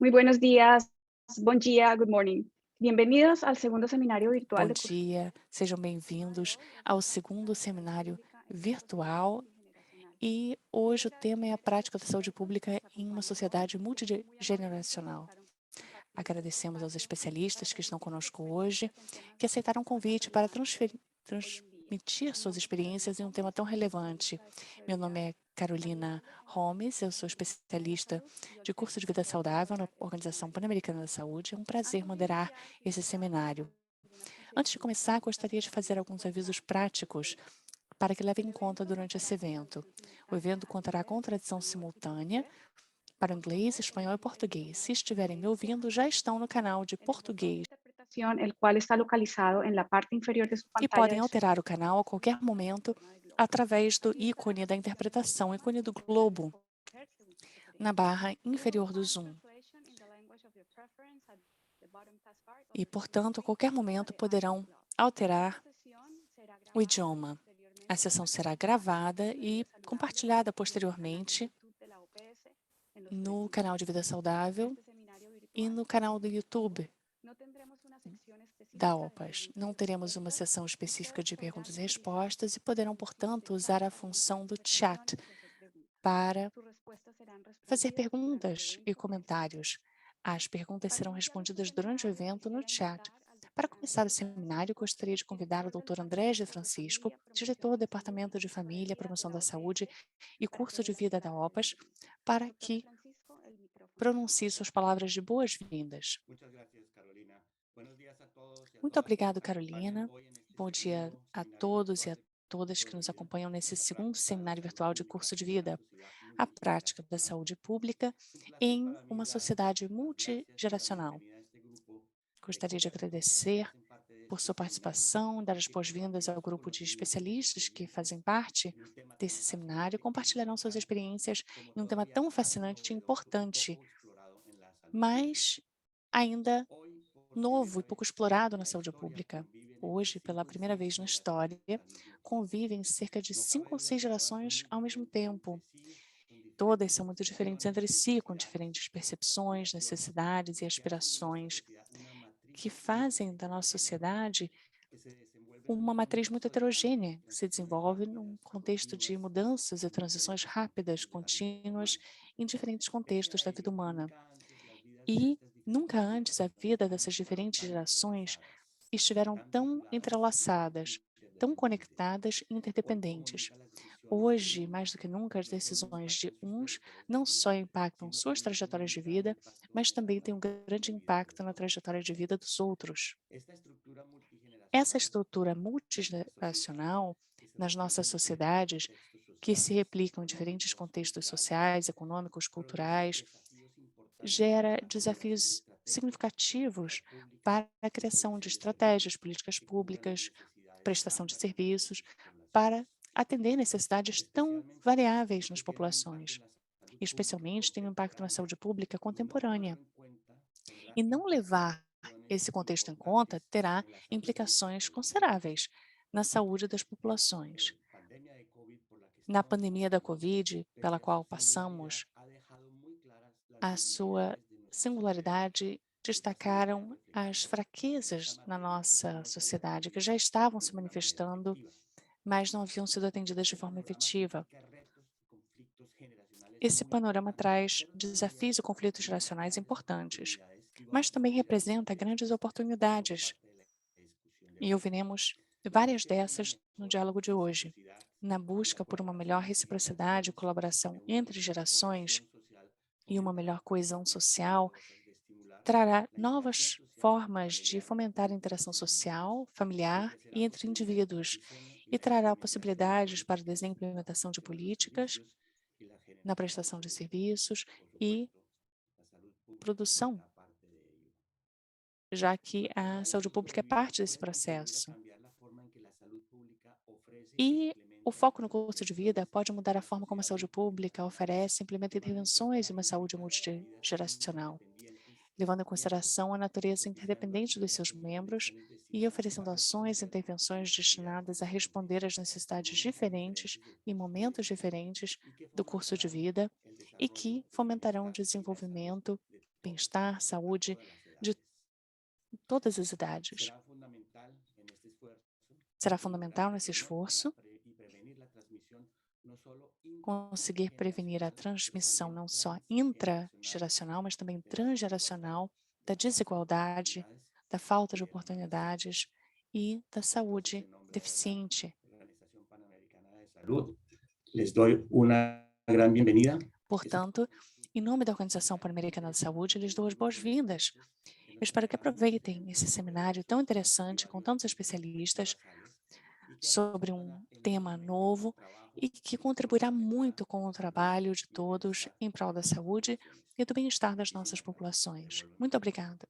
Muy buenos días, buen día, good morning. Bienvenidos al segundo seminario virtual Bom de curso dia, sejam bem-vindos ao segundo seminário virtual e hoje o tema é a prática da saúde pública em uma sociedade multigeneracional. Agradecemos aos especialistas que estão conosco hoje, que aceitaram o convite para transmitir suas experiências em um tema tão relevante. Meu nome é Carolina Holmes, eu sou especialista de curso de vida saudável na Organização Pan-Americana da Saúde. É um prazer moderar esse seminário. Antes de começar, gostaria de fazer alguns avisos práticos para que levem em conta durante esse evento. O evento contará com tradução simultânea para o inglês, espanhol e português. Se estiverem me ouvindo, já estão no canal de português interpretación, el cual está localizado en la parte inferior de su e pantalla podem de Zoom. alterar o canal a qualquer momento através do ícone da interpretação, ícone do globo, na barra inferior do Zoom. E, portanto, a qualquer momento poderão alterar o idioma. A sessão será gravada e compartilhada posteriormente no canal de Vida Saudável e no canal do YouTube da OPAS. Não teremos uma sessão específica de perguntas e respostas e poderão, portanto, usar a função do chat para fazer perguntas e comentários. As perguntas serão respondidas durante o evento no chat. Para começar o seminário, gostaria de convidar o Dr. Andrés de Francisco, diretor do Departamento de Família, Promoção da Saúde e Curso de Vida da OPAS, para que pronuncie suas palavras de boas-vindas. Muito obrigado, Carolina. Bom dia a todos e a todas que nos acompanham nesse segundo seminário virtual de curso de vida, a prática da saúde pública em uma sociedade multigeracional. Gostaria de agradecer por sua participação, dar as boas-vindas ao grupo de especialistas que fazem parte desse seminário e compartilharão suas experiências em um tema tão fascinante e importante, mas ainda novo e pouco explorado na saúde pública. Hoje, pela primeira vez na história, convivem cerca de 5 ou 6 gerações ao mesmo tempo. Todas são muito diferentes entre si, com diferentes percepções, necessidades e aspirações, que fazem da nossa sociedade uma matriz muito heterogênea, que se desenvolve num contexto de mudanças e transições rápidas, contínuas, em diferentes contextos da vida humana. E nunca antes a vida dessas diferentes gerações estiveram tão entrelaçadas, tão conectadas e interdependentes. Hoje, mais do que nunca, as decisões de uns não só impactam suas trajetórias de vida, mas também têm um grande impacto na trajetória de vida dos outros. Essa estrutura multigeracional nas nossas sociedades, que se replicam em diferentes contextos sociais, econômicos, culturais, gera desafios significativos para a criação de estratégias, políticas públicas, prestação de serviços, para atender necessidades tão variáveis nas populações, especialmente tem um impacto na saúde pública contemporânea. E não levar esse contexto em conta terá implicações consideráveis na saúde das populações. Na pandemia da Covid, pela qual passamos, a sua singularidade destacaram as fraquezas na nossa sociedade, que já estavam se manifestando, mas não haviam sido atendidas de forma efetiva. Esse panorama traz desafios e conflitos geracionais importantes, mas também representa grandes oportunidades, e ouviremos várias dessas no diálogo de hoje. Na busca por uma melhor reciprocidade e colaboração entre gerações e uma melhor coesão social, trará novas formas de fomentar a interação social, familiar e entre indivíduos, e trará possibilidades para o desenho e implementação de políticas na prestação de serviços e produção, já que a saúde pública é parte desse processo. E o foco no curso de vida pode mudar a forma como a saúde pública oferece e implementa intervenções em uma saúde multigeracional, levando em consideração a natureza interdependente dos seus membros e oferecendo ações e intervenções destinadas a responder às necessidades diferentes em momentos diferentes do curso de vida e que fomentarão o desenvolvimento bem-estar, saúde de todas as idades. Será fundamental nesse esforço conseguir prevenir a transmissão não só intrageracional, mas também transgeracional da desigualdade, da falta de oportunidades e da saúde deficiente. Les doy una gran bienvenida. Portanto, em nome da Organização Pan-Americana da Saúde, lhes dou as boas-vindas. Eu espero que aproveitem esse seminário tão interessante com tantos especialistas sobre um tema novo e que contribuirá muito com o trabalho de todos em prol da saúde e do bem-estar das nossas populações. Muito obrigada.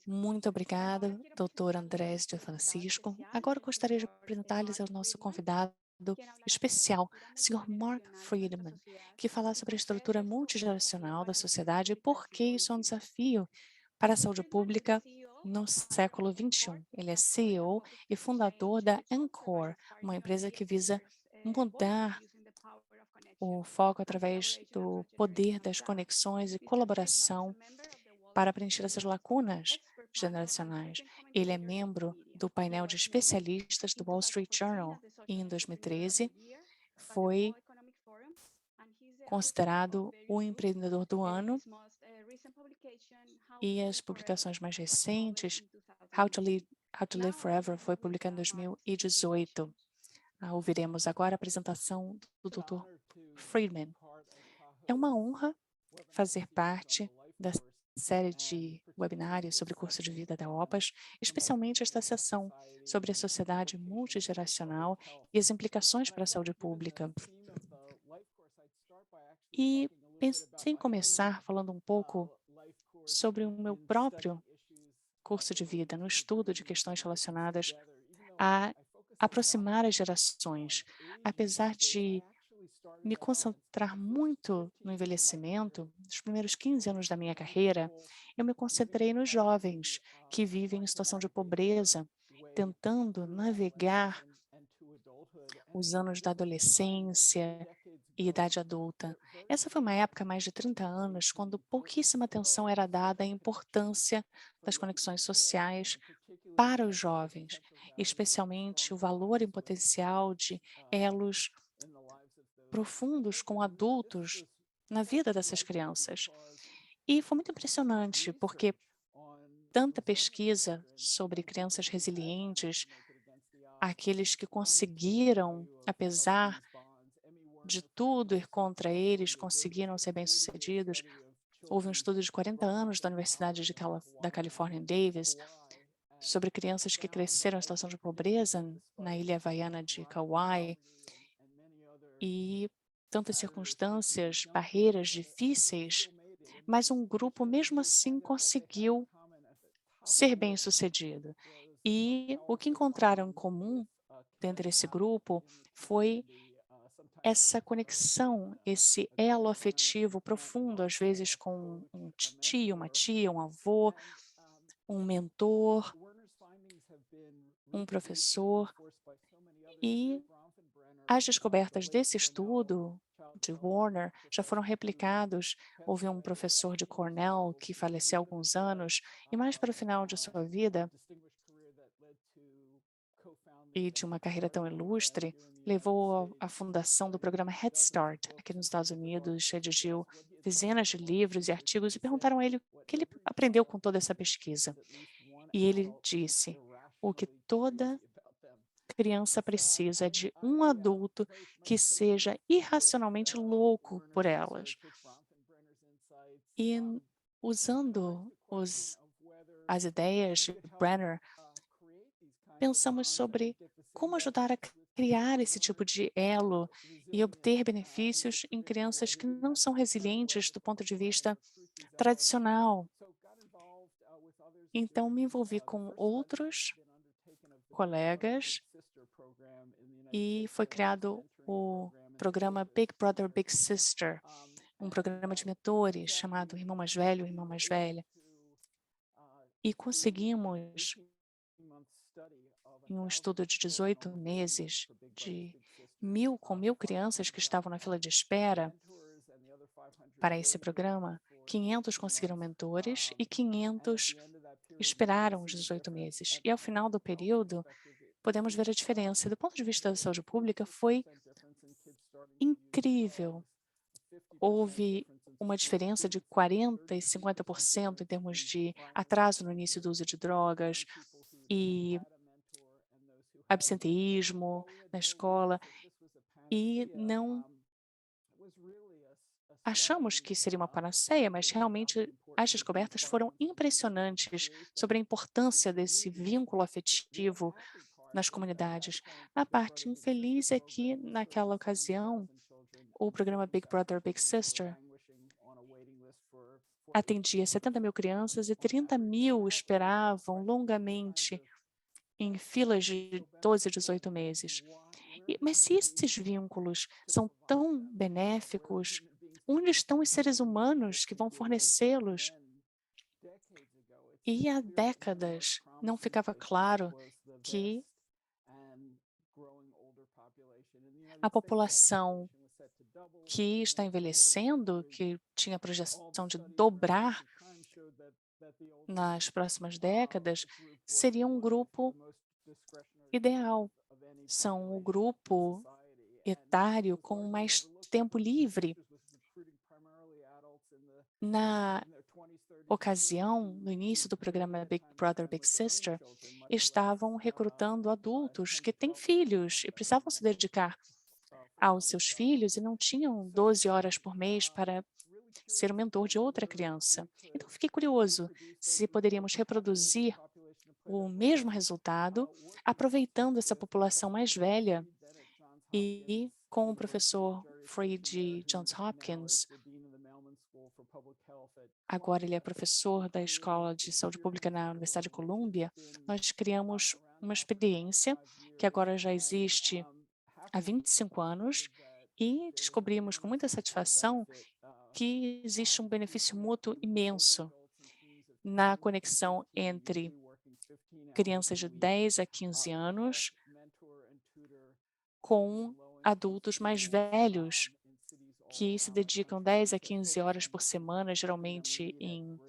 Muito obrigada, Dr. Andrés de Francisco. Agora gostaria de apresentar-lhes ao nosso convidado especial, Sr. Mark Friedman, que falará sobre a estrutura multigeracional da sociedade e por que isso é um desafio para a saúde pública no século XXI. Ele é CEO e fundador da Encore, uma empresa que visa mudar o foco através do poder das conexões e colaboração para preencher essas lacunas generacionais. Ele é membro do painel de especialistas do Wall Street Journal e, em 2013, foi considerado o empreendedor do ano e as publicações mais recentes, How to Live Forever, foi publicada em 2018. Ouviremos agora a apresentação do Dr. Friedman. É uma honra fazer parte da série de webinários sobre o curso de vida da OPAS, especialmente esta sessão sobre a sociedade multigeracional e as implicações para a saúde pública. E pensei em começar falando um pouco sobre o meu próprio curso de vida, no estudo de questões relacionadas a aproximar as gerações. Apesar de me concentrar muito no envelhecimento, nos primeiros 15 anos da minha carreira, eu me concentrei nos jovens que vivem em situação de pobreza, tentando navegar os anos da adolescência e idade adulta. Essa foi uma época, há mais de 30 anos, quando pouquíssima atenção era dada à importância das conexões sociais para os jovens, especialmente o valor e potencial de elos profundos com adultos na vida dessas crianças. E foi muito impressionante, porque tanta pesquisa sobre crianças resilientes, aqueles que conseguiram, apesar de tudo ir contra eles, conseguiram ser bem-sucedidos. Houve um estudo de 40 anos da Universidade da Califórnia em Davis sobre crianças que cresceram em situação de pobreza na ilha havaiana de Kauai e tantas circunstâncias, barreiras difíceis, mas um grupo mesmo assim conseguiu ser bem-sucedido. E o que encontraram em comum dentro desse grupo foi essa conexão, esse elo afetivo profundo, às vezes com um tio, uma tia, um avô, um mentor, um professor. E as descobertas desse estudo de Warner já foram replicados. Houve um professor de Cornell que faleceu há alguns anos e mais para o final de sua vida e de uma carreira tão ilustre, levou à fundação do programa Head Start aqui nos Estados Unidos, redigiu dezenas de livros e artigos e perguntaram a ele o que ele aprendeu com toda essa pesquisa. E ele disse: o que toda criança precisa é de um adulto que seja irracionalmente louco por elas. E usando as ideias de Brenner, pensamos sobre como ajudar a criar esse tipo de elo e obter benefícios em crianças que não são resilientes do ponto de vista tradicional. Então, me envolvi com outros colegas e foi criado o programa Big Brother, Big Sister, um programa de mentores chamado Irmão Mais Velho, Irmã Mais Velha. E conseguimos, em um estudo de 18 meses de com 1.000 crianças que estavam na fila de espera para esse programa, 500 conseguiram mentores e 500 esperaram os 18 meses. E ao final do período, podemos ver a diferença. Do ponto de vista da saúde pública, foi incrível. Houve uma diferença de 40% e 50% em termos de atraso no início do uso de drogas e absenteísmo na escola. E não achamos que seria uma panaceia, mas realmente as descobertas foram impressionantes sobre a importância desse vínculo afetivo nas comunidades. A parte infeliz é que, naquela ocasião, o programa Big Brother, Big Sister atendia 70.000 crianças e 30.000 esperavam longamente em filas de 12 a 18 meses. Mas se esses vínculos são tão benéficos, onde estão os seres humanos que vão fornecê-los? E há décadas não ficava claro que a população que está envelhecendo, que tinha projeção de dobrar nas próximas décadas, seria um grupo ideal. São o grupo etário com mais tempo livre. Na ocasião, no início do programa Big Brother, Big Sister, estavam recrutando adultos que têm filhos e precisavam se dedicar aos seus filhos e não tinham 12 horas por mês para ser o mentor de outra criança. Então, fiquei curioso se poderíamos reproduzir o mesmo resultado, aproveitando essa população mais velha e com o professor Freed de Johns Hopkins. Agora ele é professor da Escola de Saúde Pública na Universidade de Colômbia. Nós criamos uma experiência que agora já existe há 25 anos e descobrimos com muita satisfação que existe um benefício mútuo imenso na conexão entre crianças de 10 a 15 anos com adultos mais velhos que se dedicam 10 a 15 horas por semana, geralmente em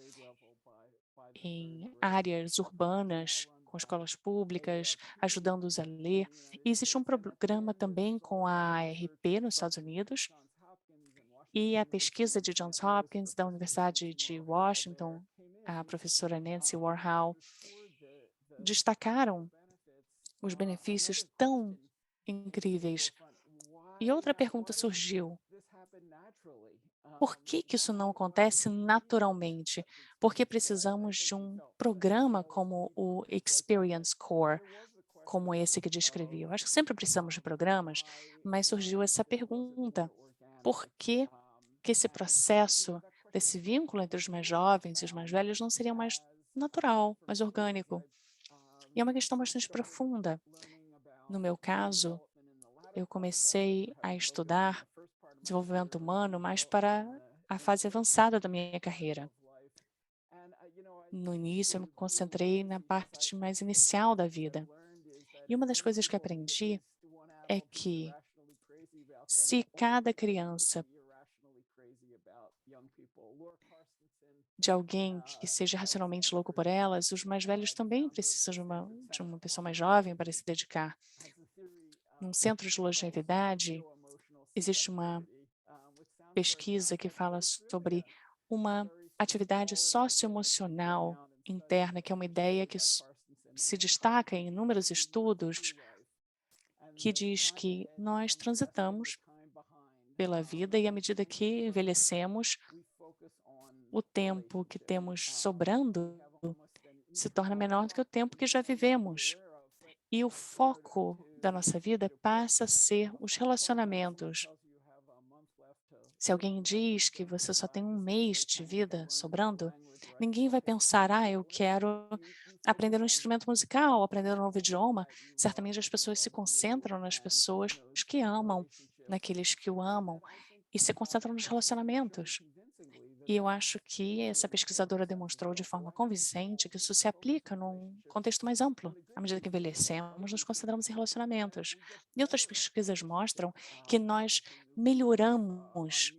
áreas urbanas, com escolas públicas, ajudando-os a ler. E existe um programa também com a ARP nos Estados Unidos, e a pesquisa de Johns Hopkins, da Universidade de Washington, a professora Nancy Warhol, destacaram os benefícios tão incríveis. E outra pergunta surgiu: por que isso não acontece naturalmente? Por que precisamos de um programa como o Experience Core, como esse que descrevi? Eu acho que sempre precisamos de programas, mas surgiu essa pergunta: por que esse processo desse vínculo entre os mais jovens e os mais velhos não seria mais natural, mais orgânico? E é uma questão bastante profunda. No meu caso, eu comecei a estudar desenvolvimento humano mais para a fase avançada da minha carreira. No início, eu me concentrei na parte mais inicial da vida. E uma das coisas que aprendi é que se cada criança de alguém que seja racionalmente louco por elas, os mais velhos também precisam de uma pessoa mais jovem para se dedicar. Num centro de longevidade, existe uma pesquisa que fala sobre uma atividade socioemocional interna, que é uma ideia que se destaca em inúmeros estudos, que diz que nós transitamos pela vida e, à medida que envelhecemos, o tempo que temos sobrando se torna menor do que o tempo que já vivemos. E o foco da nossa vida passa a ser os relacionamentos. Se alguém diz que você só tem um mês de vida sobrando, ninguém vai pensar, eu quero aprender um instrumento musical, aprender um novo idioma. Certamente as pessoas se concentram nas pessoas que amam, naqueles que o amam, e se concentram nos relacionamentos. E eu acho que essa pesquisadora demonstrou de forma convincente que isso se aplica num contexto mais amplo. À medida que envelhecemos, nos concentramos em relacionamentos. E outras pesquisas mostram que nós melhoramos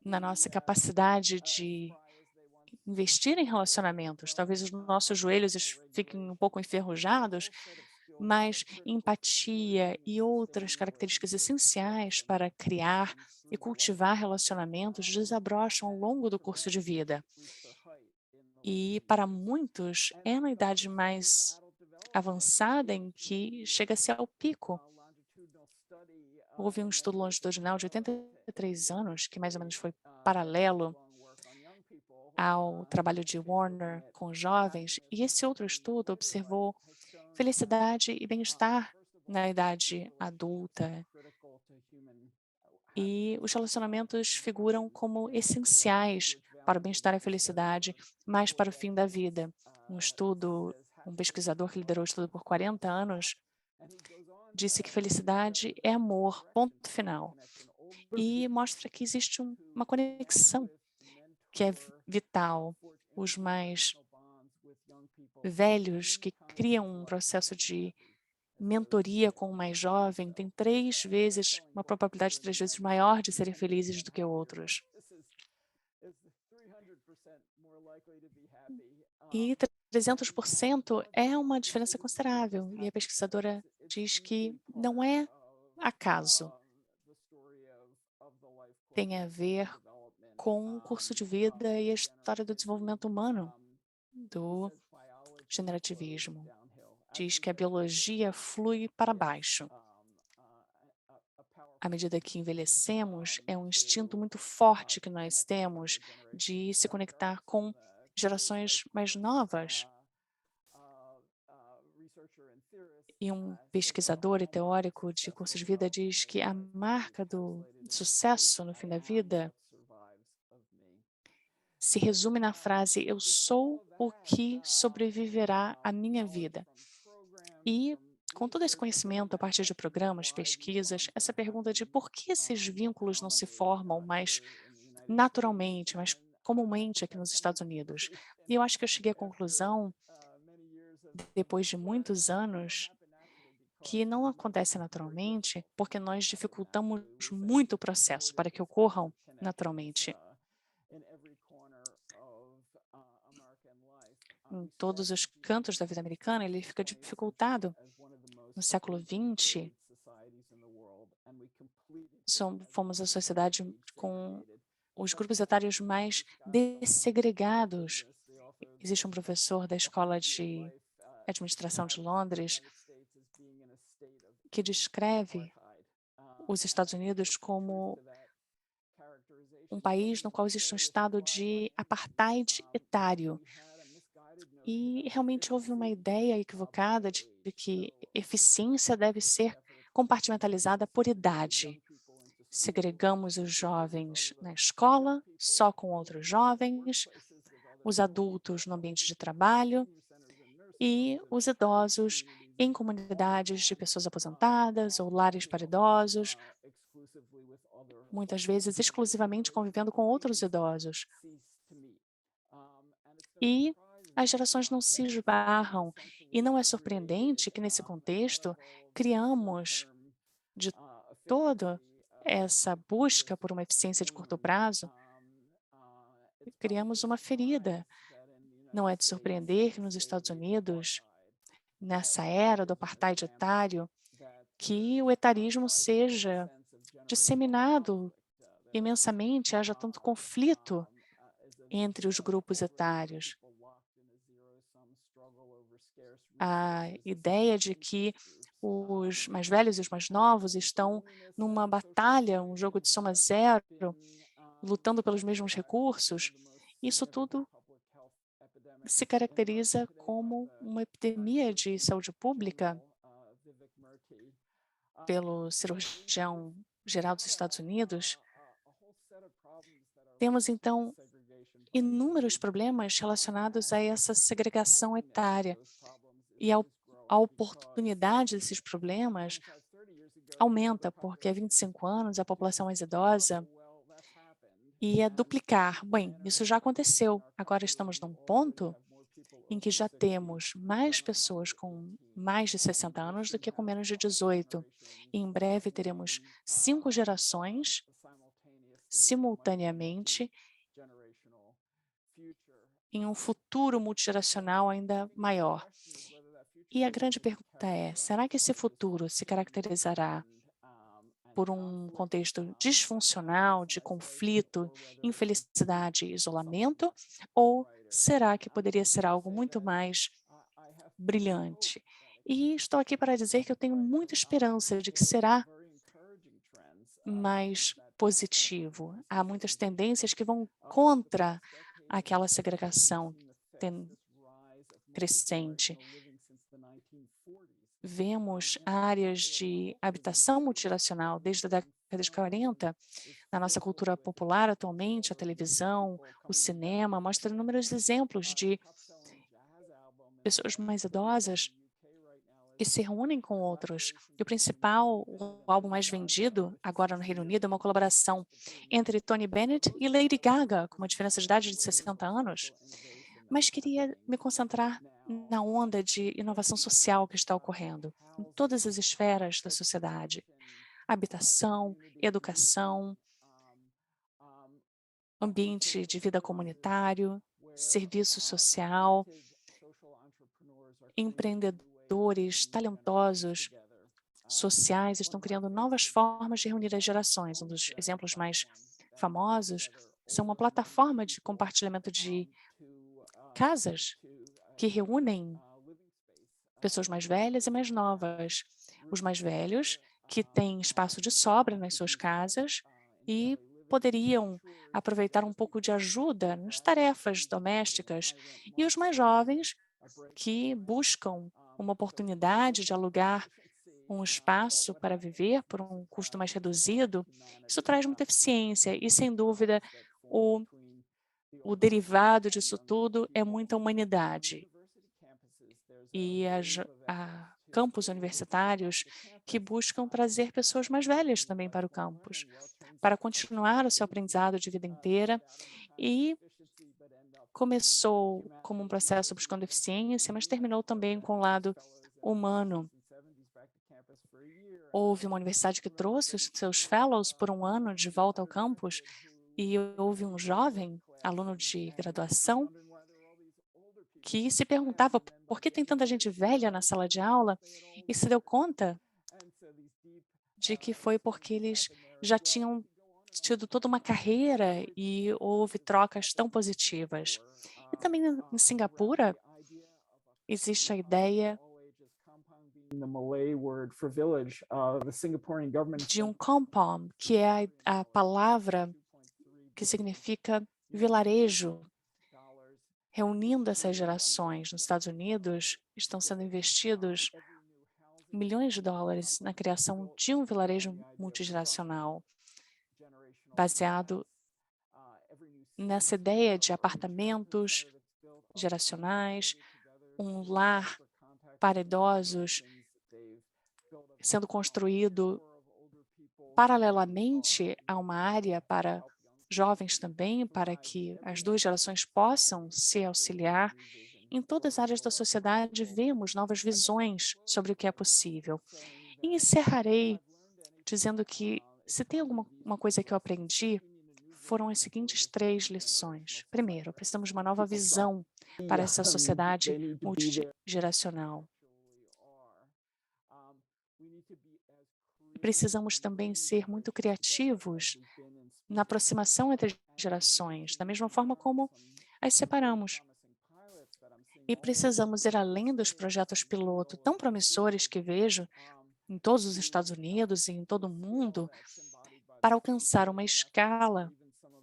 na nossa capacidade de investir em relacionamentos. Talvez os nossos joelhos fiquem um pouco enferrujados, mas empatia e outras características essenciais para criar e cultivar relacionamentos desabrocham ao longo do curso de vida. E para muitos é na idade mais avançada em que chega-se ao pico. Houve um estudo longitudinal de 83 anos, que mais ou menos foi paralelo ao trabalho de Warner com jovens, e esse outro estudo observou felicidade e bem-estar na idade adulta. E os relacionamentos figuram como essenciais para o bem-estar e a felicidade, mais para o fim da vida. Um pesquisador que liderou o estudo por 40 anos, disse que felicidade é amor, ponto final. E mostra que existe uma conexão que é vital. Os mais velhos que criam um processo de mentoria com o mais jovem têm uma probabilidade 3 vezes maior de serem felizes do que outros. E 300% é uma diferença considerável. E a pesquisadora diz que não é acaso. Tem a ver com o curso de vida e a história do desenvolvimento humano, do generativismo. Diz que a biologia flui para baixo. À medida que envelhecemos, é um instinto muito forte que nós temos de se conectar com gerações mais novas. E um pesquisador e teórico de curso de vida diz que a marca do sucesso no fim da vida se resume na frase: eu sou o que sobreviverá à minha vida. E com todo esse conhecimento a partir de programas, pesquisas, essa pergunta de por que esses vínculos não se formam mais naturalmente, mais comumente aqui nos Estados Unidos. E eu acho que eu cheguei à conclusão, depois de muitos anos, que não acontece naturalmente porque nós dificultamos muito o processo para que ocorram naturalmente. Em todos os cantos da vida americana, ele fica dificultado. No século XX, fomos a sociedade com os grupos etários mais dessegregados. Existe um professor da Escola de Administração de Londres que descreve os Estados Unidos como um país no qual existe um estado de apartheid etário. E realmente houve uma ideia equivocada de que eficiência deve ser compartimentalizada por idade. Segregamos os jovens na escola, só com outros jovens, os adultos no ambiente de trabalho e os idosos em comunidades de pessoas aposentadas ou lares para idosos, muitas vezes exclusivamente convivendo com outros idosos. E as gerações não se esbarram. E não é surpreendente que, nesse contexto, criamos de toda essa busca por uma eficiência de curto prazo, criamos uma ferida. Não é de surpreender que nos Estados Unidos, nessa era do apartheid etário, que o etarismo seja disseminado imensamente, haja tanto conflito entre os grupos etários. A ideia de que os mais velhos e os mais novos estão numa batalha, um jogo de soma zero, lutando pelos mesmos recursos, isso tudo se caracteriza como uma epidemia de saúde pública pelo cirurgião geral dos Estados Unidos. Temos, então, inúmeros problemas relacionados a essa segregação etária. E a oportunidade desses problemas aumenta, porque há 25 anos a população mais idosa ia duplicar. Bem, isso já aconteceu. Agora estamos num ponto em que já temos mais pessoas com mais de 60 anos do que com menos de 18. E em breve teremos 5 gerações simultaneamente em um futuro multigeracional ainda maior. E a grande pergunta é, será que esse futuro se caracterizará por um contexto disfuncional, de conflito, infelicidade e isolamento? Ou será que poderia ser algo muito mais brilhante? E estou aqui para dizer que eu tenho muita esperança de que será mais positivo. Há muitas tendências que vão contra aquela segregação crescente. Vemos áreas de habitação multigeracional desde a década de 40. Na nossa cultura popular atualmente, a televisão, o cinema mostram inúmeros exemplos de pessoas mais idosas que se reúnem com outros. E o álbum mais vendido agora no Reino Unido é uma colaboração entre Tony Bennett e Lady Gaga, com uma diferença de idade de 60 anos. Mas queria me concentrar na onda de inovação social que está ocorrendo em todas as esferas da sociedade. Habitação, educação, ambiente de vida comunitário, serviço social, empreendedores talentosos sociais estão criando novas formas de reunir as gerações. Um dos exemplos mais famosos são uma plataforma de compartilhamento de casas que reúnem pessoas mais velhas e mais novas. Os mais velhos, que têm espaço de sobra nas suas casas e poderiam aproveitar um pouco de ajuda nas tarefas domésticas. E os mais jovens, que buscam uma oportunidade de alugar um espaço para viver por um custo mais reduzido. Isso traz muita eficiência e, sem dúvida, o, o derivado disso tudo é muita humanidade. E a campos universitários que buscam trazer pessoas mais velhas também para o campus, para continuar o seu aprendizado de vida inteira. E começou como um processo buscando eficiência, mas terminou também com o lado humano. Houve uma universidade que trouxe os seus fellows por um ano de volta ao campus e houve um jovem, aluno de graduação, que se perguntava por que tem tanta gente velha na sala de aula e se deu conta de que foi porque eles já tinham tido toda uma carreira e houve trocas tão positivas. E também em Singapura existe a ideia de um kampong, que é a palavra que significa vilarejo, reunindo essas gerações. Nos Estados Unidos, estão sendo investidos milhões de dólares na criação de um vilarejo multigeracional, baseado nessa ideia de apartamentos geracionais, um lar para idosos sendo construído paralelamente a uma área para jovens também, para que as duas gerações possam se auxiliar. Em todas as áreas da sociedade, vemos novas visões sobre o que é possível. E encerrarei dizendo que, se tem uma coisa que eu aprendi, foram as seguintes 3 lições. Primeiro, precisamos de uma nova visão para essa sociedade multigeracional. Precisamos também ser muito criativos na aproximação entre gerações, da mesma forma como as separamos. E precisamos ir além dos projetos piloto tão promissores que vejo em todos os Estados Unidos e em todo o mundo, para alcançar uma escala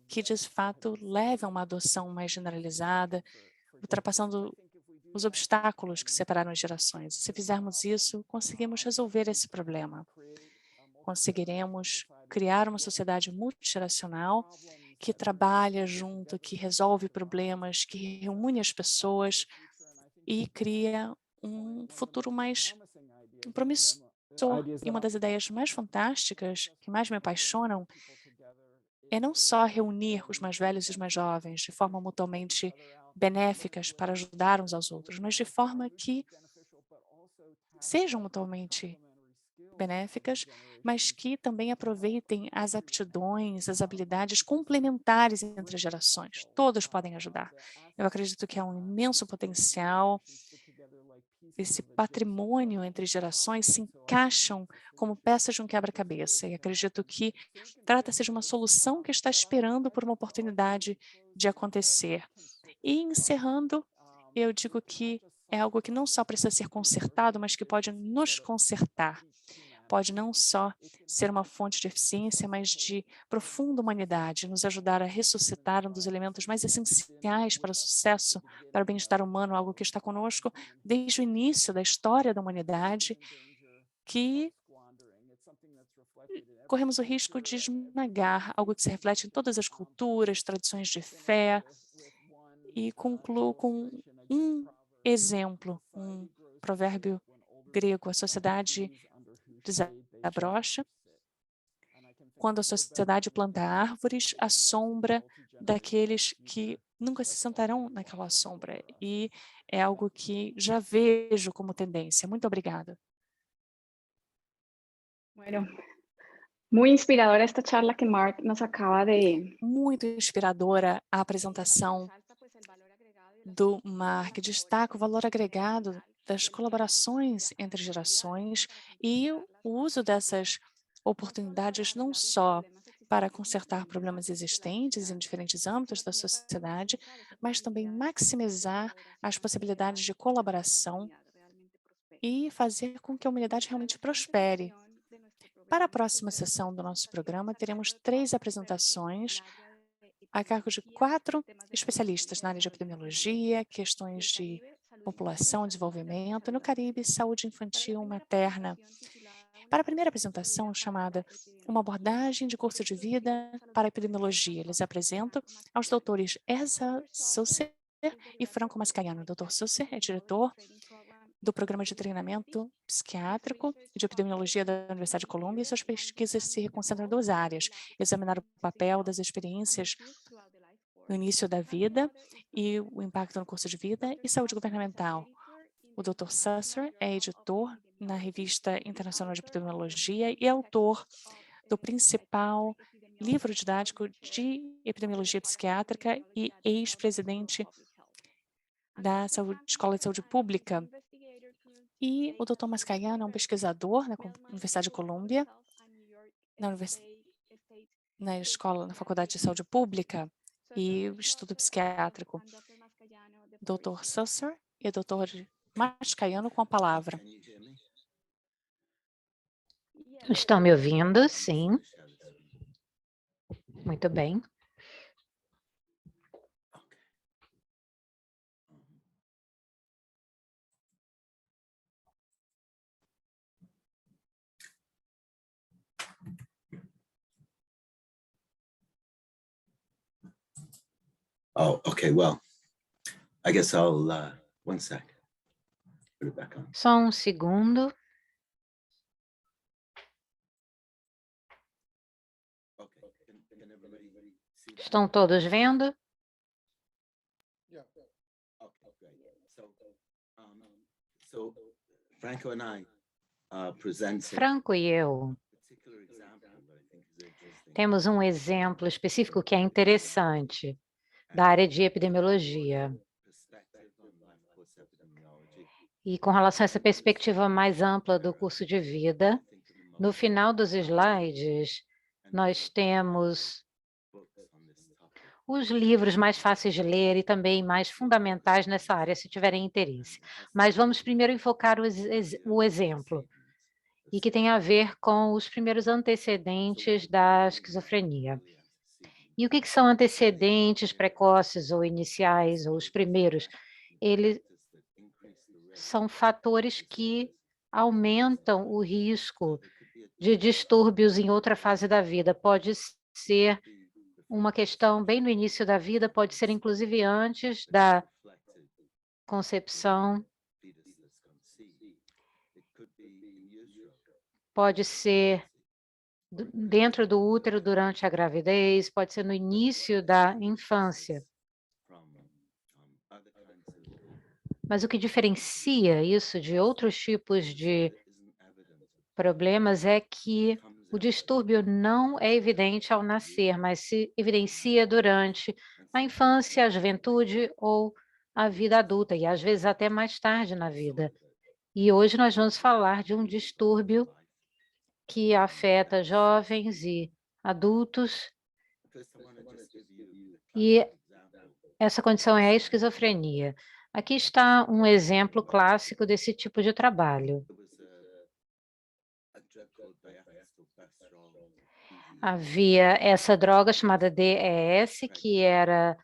que, de fato, leve a uma adoção mais generalizada, ultrapassando os obstáculos que separaram as gerações. Se fizermos isso, conseguimos resolver esse problema. Conseguiremos criar uma sociedade multigeracional que trabalha junto, que resolve problemas, que reúne as pessoas e cria um futuro mais promissor. E uma das ideias mais fantásticas, que mais me apaixonam, é não só reunir os mais velhos e os mais jovens de forma mutuamente benéficas para ajudar uns aos outros, mas de forma que sejam mutuamente benéficas, mas que também aproveitem as aptidões, as habilidades complementares entre gerações. Todos podem ajudar. Eu acredito que há um imenso potencial. Esse patrimônio entre gerações se encaixam como peças de um quebra-cabeça. E acredito que trata-se de uma solução que está esperando por uma oportunidade de acontecer. E encerrando, eu digo que é algo que não só precisa ser consertado, mas que pode nos consertar. Pode não só ser uma fonte de eficiência, mas de profunda humanidade, nos ajudar a ressuscitar um dos elementos mais essenciais para o sucesso, para o bem-estar humano, algo que está conosco desde o início da história da humanidade, que corremos o risco de esmagar, algo que se reflete em todas as culturas, tradições de fé. E concluo com um exemplo, um provérbio grego: a sociedade desabrocha quando a sociedade planta árvores à sombra daqueles que nunca se sentarão naquela sombra. E é algo que já vejo como tendência. Muito obrigada. Bueno, muy inspiradora esta charla que Mark nos acaba de... Muito inspiradora a apresentação do Mark. Destaca o valor agregado das colaborações entre gerações e o uso dessas oportunidades não só para consertar problemas existentes em diferentes âmbitos da sociedade, mas também maximizar as possibilidades de colaboração e fazer com que a humanidade realmente prospere. Para a próxima sessão do nosso programa, teremos 3 apresentações a cargo de 4 especialistas na área de epidemiologia, questões de população, desenvolvimento, no Caribe, saúde infantil materna. Para a primeira apresentação, chamada Uma abordagem de curso de vida para a epidemiologia, eles apresentam aos doutores Elsa Susser e Franco Mascaiano. O Dr. Susser é diretor do Programa de Treinamento Psiquiátrico e de Epidemiologia da Universidade de Colômbia, e suas pesquisas se concentram em 2 áreas: examinar o papel das experiências no início da vida e o impacto no curso de vida, e saúde governamental. O Dr. Susser é editor na Revista Internacional de Epidemiologia e autor do principal livro didático de epidemiologia psiquiátrica e ex-presidente da Escola de Saúde Pública. E o Dr. Mascaiano é um pesquisador na Universidade de Colômbia, na Faculdade de Saúde Pública e Estudo Psiquiátrico. Dr. Susser e Dr. Mascaiano com a palavra. Estão me ouvindo? Sim. Muito bem. Oh, okay. Well, I guess I'll, one sec. Put it back on. Só um segundo. Okay. Can everybody see that? Estão todos vendo? Okay, great. So Franco and I presented Franco e eu a particular example that I think is interesting. temos um exemplo específico que é interessante da área de epidemiologia. Perspective on life course epidemiology. E com relação a essa perspectiva mais ampla do curso de vida, no final dos slides, nós temos Books on this topic. os livros mais fáceis de ler e também mais fundamentais nessa área, se tiverem interesse. Mas vamos primeiro enfocar o exemplo, e que tem a ver com os primeiros antecedentes da esquizofrenia. E o que são antecedentes precoces ou iniciais, ou os primeiros? Eles são fatores que aumentam o risco de distúrbios em outra fase da vida. Pode ser uma questão bem no início da vida, pode ser inclusive antes da concepção, pode ser dentro do útero durante a gravidez, pode ser no início da infância. Mas o que diferencia isso de outros tipos de problemas é que o distúrbio não é evidente ao nascer, mas se evidencia durante a infância, a juventude ou a vida adulta, e às vezes até mais tarde na vida. E hoje nós vamos falar de um distúrbio que afeta jovens e adultos, e essa condição é a esquizofrenia. Aqui está um exemplo clássico desse tipo de trabalho. Havia essa droga chamada DES, que era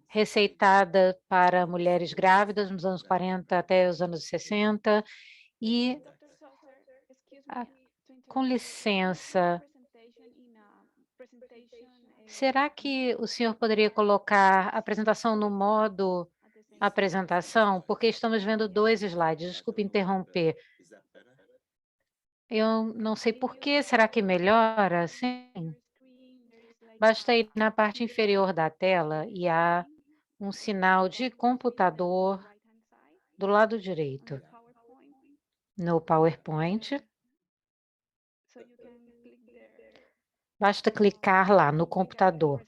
receitada para mulheres grávidas nos anos 40 até os anos 60. E, com licença, será que o senhor poderia colocar a apresentação no modo apresentação? Porque estamos vendo 2 slides, desculpe interromper. Eu não sei por que, será que melhora assim? Basta ir na parte inferior da tela e há um sinal de computador do lado direito. No PowerPoint, basta clicar lá no computador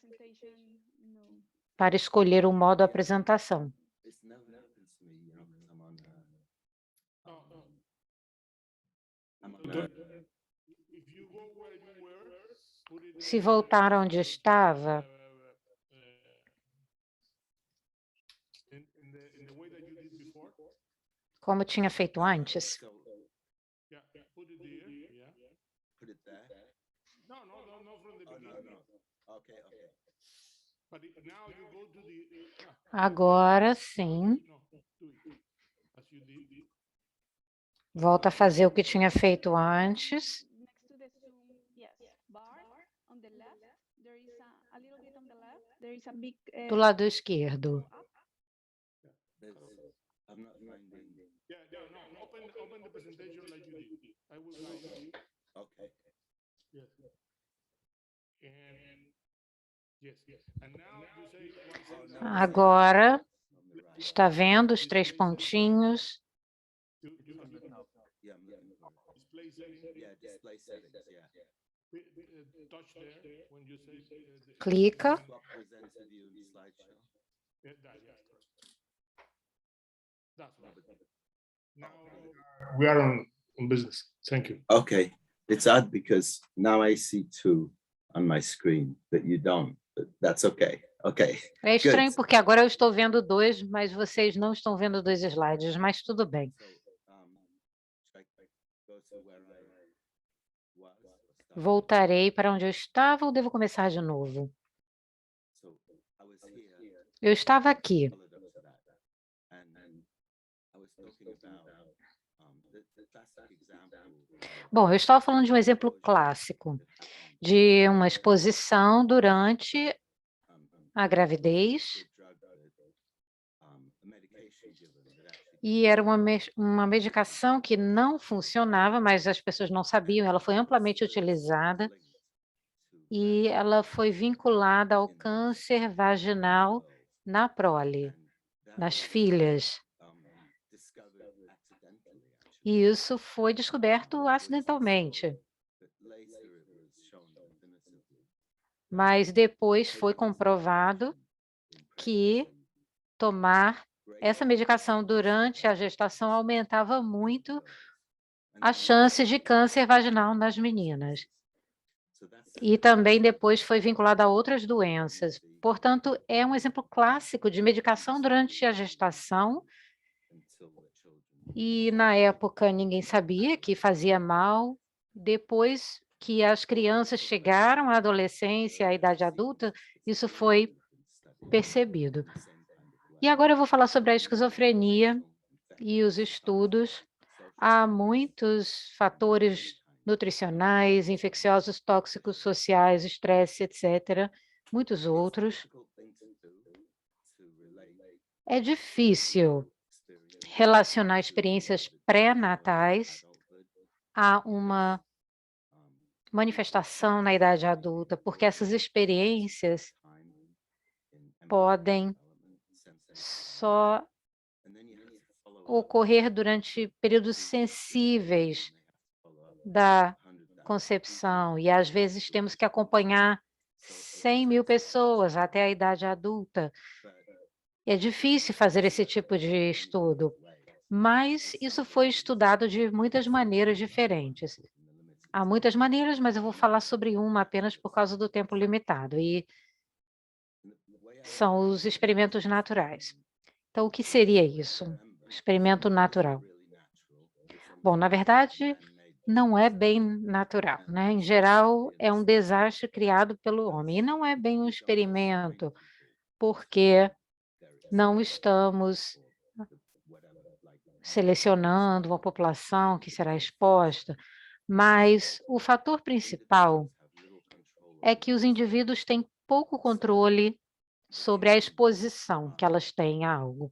para escolher o modo apresentação. Se voltar onde estava, como tinha feito antes. Agora sim. Volta a fazer o que tinha feito antes. Do lado esquerdo. Agora, está vendo os 3 pontinhos? Clica. We are on business. Thank you. Okay, it's odd because now I see 2 on my screen, but you don't. But that's okay. Okay. É estranho porque agora eu estou vendo 2, mas vocês não estão vendo 2 slides, mas tudo bem. Voltarei para onde eu estava ou devo começar de novo? Eu estava aqui. Bom, eu estava falando de um exemplo clássico de uma exposição durante a gravidez, e era uma medicação que não funcionava, mas as pessoas não sabiam, ela foi amplamente utilizada e ela foi vinculada ao câncer vaginal na prole, nas filhas. E isso foi descoberto acidentalmente. Mas depois foi comprovado que tomar essa medicação durante a gestação aumentava muito a chance de câncer vaginal nas meninas. E também depois foi vinculada a outras doenças. Portanto, é um exemplo clássico de medicação durante a gestação. E na época ninguém sabia que fazia mal. Depois que as crianças chegaram à adolescência, à idade adulta, isso foi percebido. E agora eu vou falar sobre a esquizofrenia e os estudos. Há muitos fatores nutricionais, infecciosos, tóxicos, sociais, estresse, etc., muitos outros. É difícil relacionar experiências pré-natais há uma manifestação na idade adulta, porque essas experiências podem só ocorrer durante períodos sensíveis da concepção, e às vezes temos que acompanhar 100.000 pessoas até a idade adulta. É difícil fazer esse tipo de estudo, mas isso foi estudado de muitas maneiras diferentes. Há muitas maneiras, mas eu vou falar sobre uma apenas por causa do tempo limitado, e são os experimentos naturais. Então, o que seria isso? Experimento natural. Bom, na verdade, não é bem natural, né? Em geral, é um desastre criado pelo homem, e não é bem um experimento, porque não estamos selecionando uma população que será exposta, mas o fator principal é que os indivíduos têm pouco controle sobre a exposição que elas têm a algo.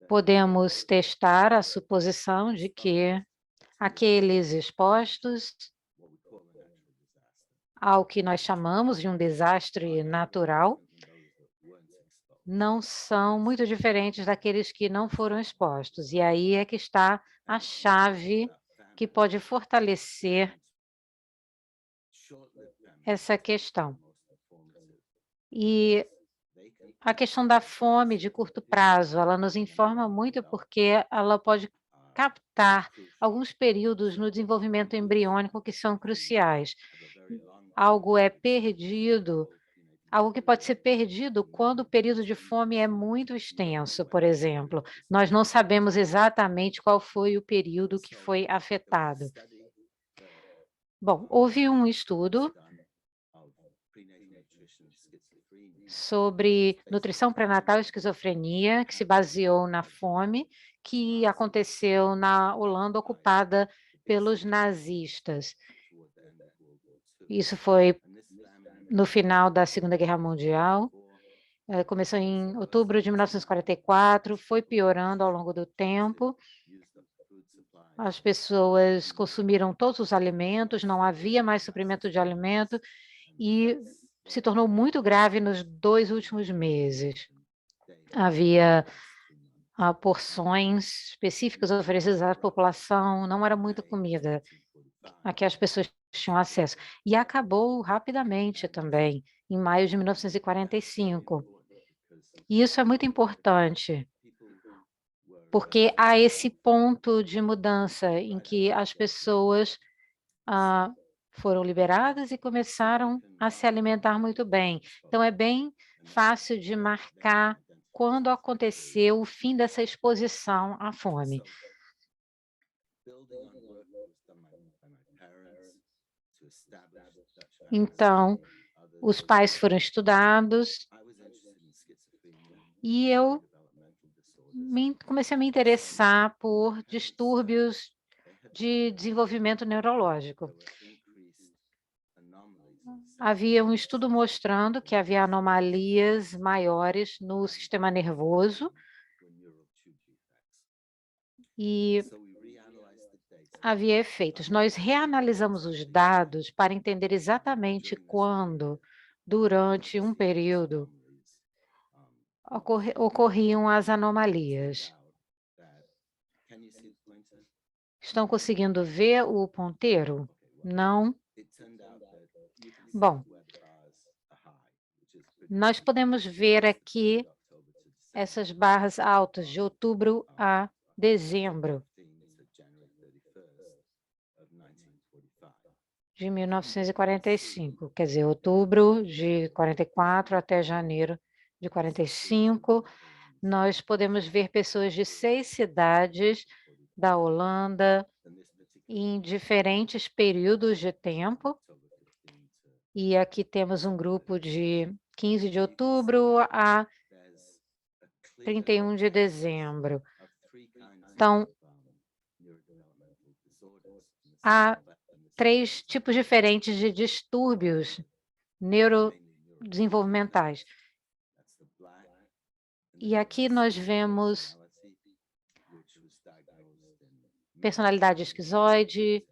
Podemos testar a suposição de que aqueles expostos ao que nós chamamos de um desastre natural não são muito diferentes daqueles que não foram expostos. E aí é que está a chave que pode fortalecer essa questão. E a questão da fome de curto prazo, ela nos informa muito porque ela pode captar alguns períodos no desenvolvimento embriônico que são cruciais. Algo é perdido, algo que pode ser perdido quando o período de fome é muito extenso, por exemplo. Nós não sabemos exatamente qual foi o período que foi afetado. Bom, houve um estudo sobre nutrição pré-natal e esquizofrenia, que se baseou na fome, que aconteceu na Holanda, ocupada pelos nazistas. Isso foi no final da Segunda Guerra Mundial, começou em outubro de 1944, foi piorando ao longo do tempo. As pessoas consumiram todos os alimentos, não havia mais suprimento de alimento, e se tornou muito grave nos 2 últimos meses. Havia porções específicas oferecidas à população, não era muita comida a que as pessoas tinham acesso. E acabou rapidamente também, em maio de 1945. E isso é muito importante, porque há esse ponto de mudança em que as pessoas foram liberadas e começaram a se alimentar muito bem. Então, é bem fácil de marcar quando aconteceu o fim dessa exposição à fome. Então, os pais foram estudados e eu comecei a me interessar por distúrbios de desenvolvimento neurológico. Havia um estudo mostrando que havia anomalias maiores no sistema nervoso e havia efeitos. Nós reanalisamos os dados para entender exatamente quando, durante um período, ocorriam as anomalias. Estão conseguindo ver o ponteiro? Não? Bom, nós podemos ver aqui essas barras altas de outubro a dezembro de 1945, quer dizer, outubro de 44 até janeiro de 45, nós podemos ver pessoas de 6 cidades da Holanda em diferentes períodos de tempo. E aqui temos um grupo de 15 de outubro a 31 de dezembro. Então, há 3 tipos diferentes de distúrbios neurodesenvolvimentais. E aqui nós vemos personalidade esquizoide,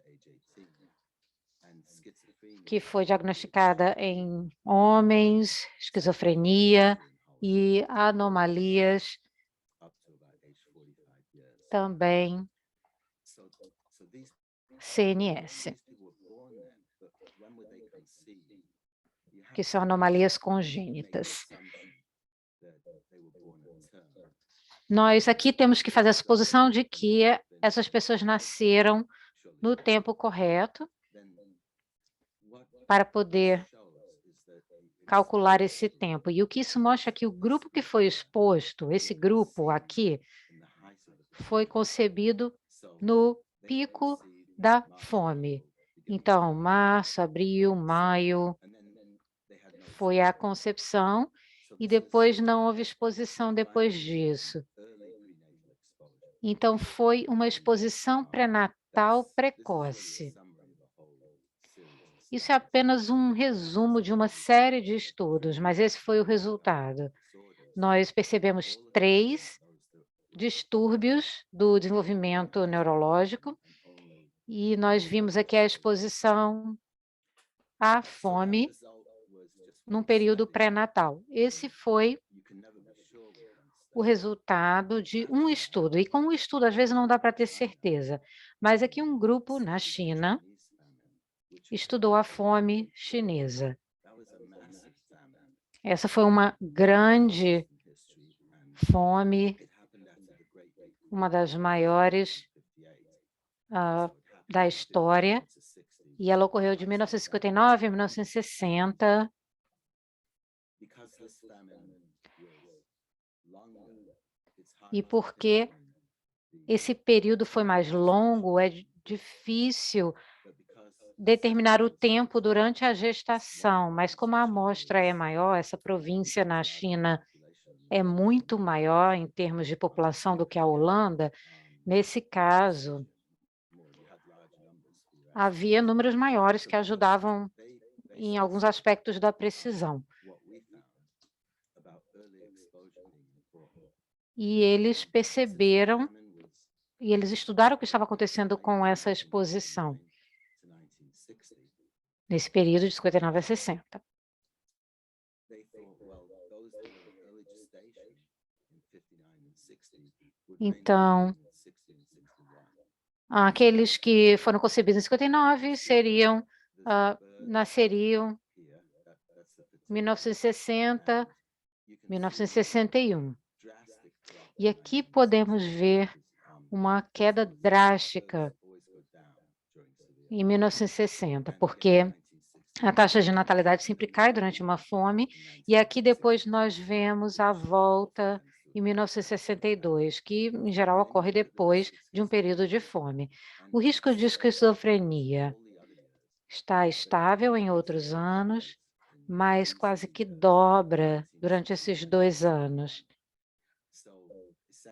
que foi diagnosticada em homens, esquizofrenia e anomalias também CNS, que são anomalias congênitas. Nós aqui temos que fazer a suposição de que essas pessoas nasceram no tempo correto para poder calcular esse tempo. E o que isso mostra é que o grupo que foi exposto, esse grupo aqui, foi concebido no pico da fome. Então, março, abril, maio, foi a concepção e depois não houve exposição depois disso. Então, foi uma exposição pré-natal precoce. Isso é apenas um resumo de uma série de estudos, mas esse foi o resultado. Nós percebemos 3 distúrbios do desenvolvimento neurológico e nós vimos aqui a exposição à fome num período pré-natal. Esse foi o resultado de um estudo. E com um estudo, às vezes, não dá para ter certeza. Mas aqui um grupo na China estudou a fome chinesa. Essa foi uma grande fome, uma das maiores da história, e ela ocorreu de 1959 a 1960. E porque esse período foi mais longo, é difícil determinar o tempo durante a gestação, mas como a amostra é maior, essa província na China é muito maior em termos de população do que a Holanda, nesse caso, havia números maiores que ajudavam em alguns aspectos da precisão. E eles perceberam, e eles estudaram o que estava acontecendo com essa exposição, nesse período de 59 a 60. Então, aqueles que foram concebidos em 59 nasceriam em 1960, 1961. E aqui podemos ver uma queda drástica em 1960, porque a taxa de natalidade sempre cai durante uma fome, e aqui depois nós vemos a volta em 1962, que em geral ocorre depois de um período de fome. O risco de esquizofrenia está estável em outros anos, mas quase que dobra durante esses 2 anos,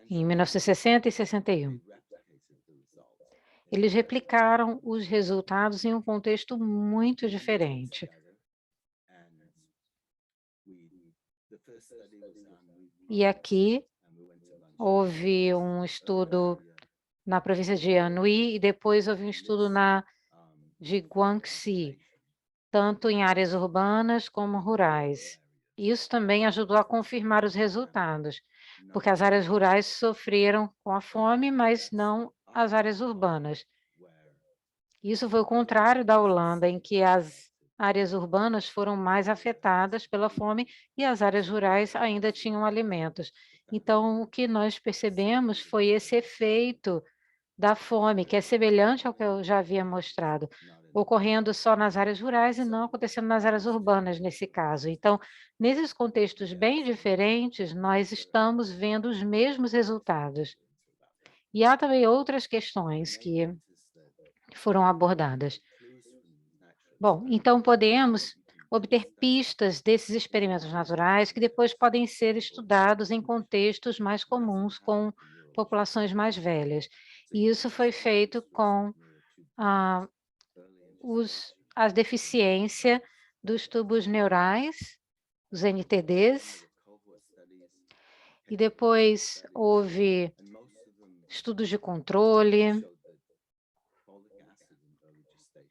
em 1960 e 61. Eles replicaram os resultados em um contexto muito diferente. E aqui houve um estudo na província de Anhui e depois houve um estudo de Guangxi, tanto em áreas urbanas como rurais. Isso também ajudou a confirmar os resultados, porque as áreas rurais sofreram com a fome, mas não as áreas urbanas. Isso foi o contrário da Holanda, em que as áreas urbanas foram mais afetadas pela fome e as áreas rurais ainda tinham alimentos. Então, o que nós percebemos foi esse efeito da fome, que é semelhante ao que eu já havia mostrado, ocorrendo só nas áreas rurais e não acontecendo nas áreas urbanas nesse caso. Então, nesses contextos bem diferentes, nós estamos vendo os mesmos resultados. E há também outras questões que foram abordadas. Bom, então podemos obter pistas desses experimentos naturais que depois podem ser estudados em contextos mais comuns com populações mais velhas. E isso foi feito com a deficiência dos tubos neurais, os NTDs, e depois houve estudos de controle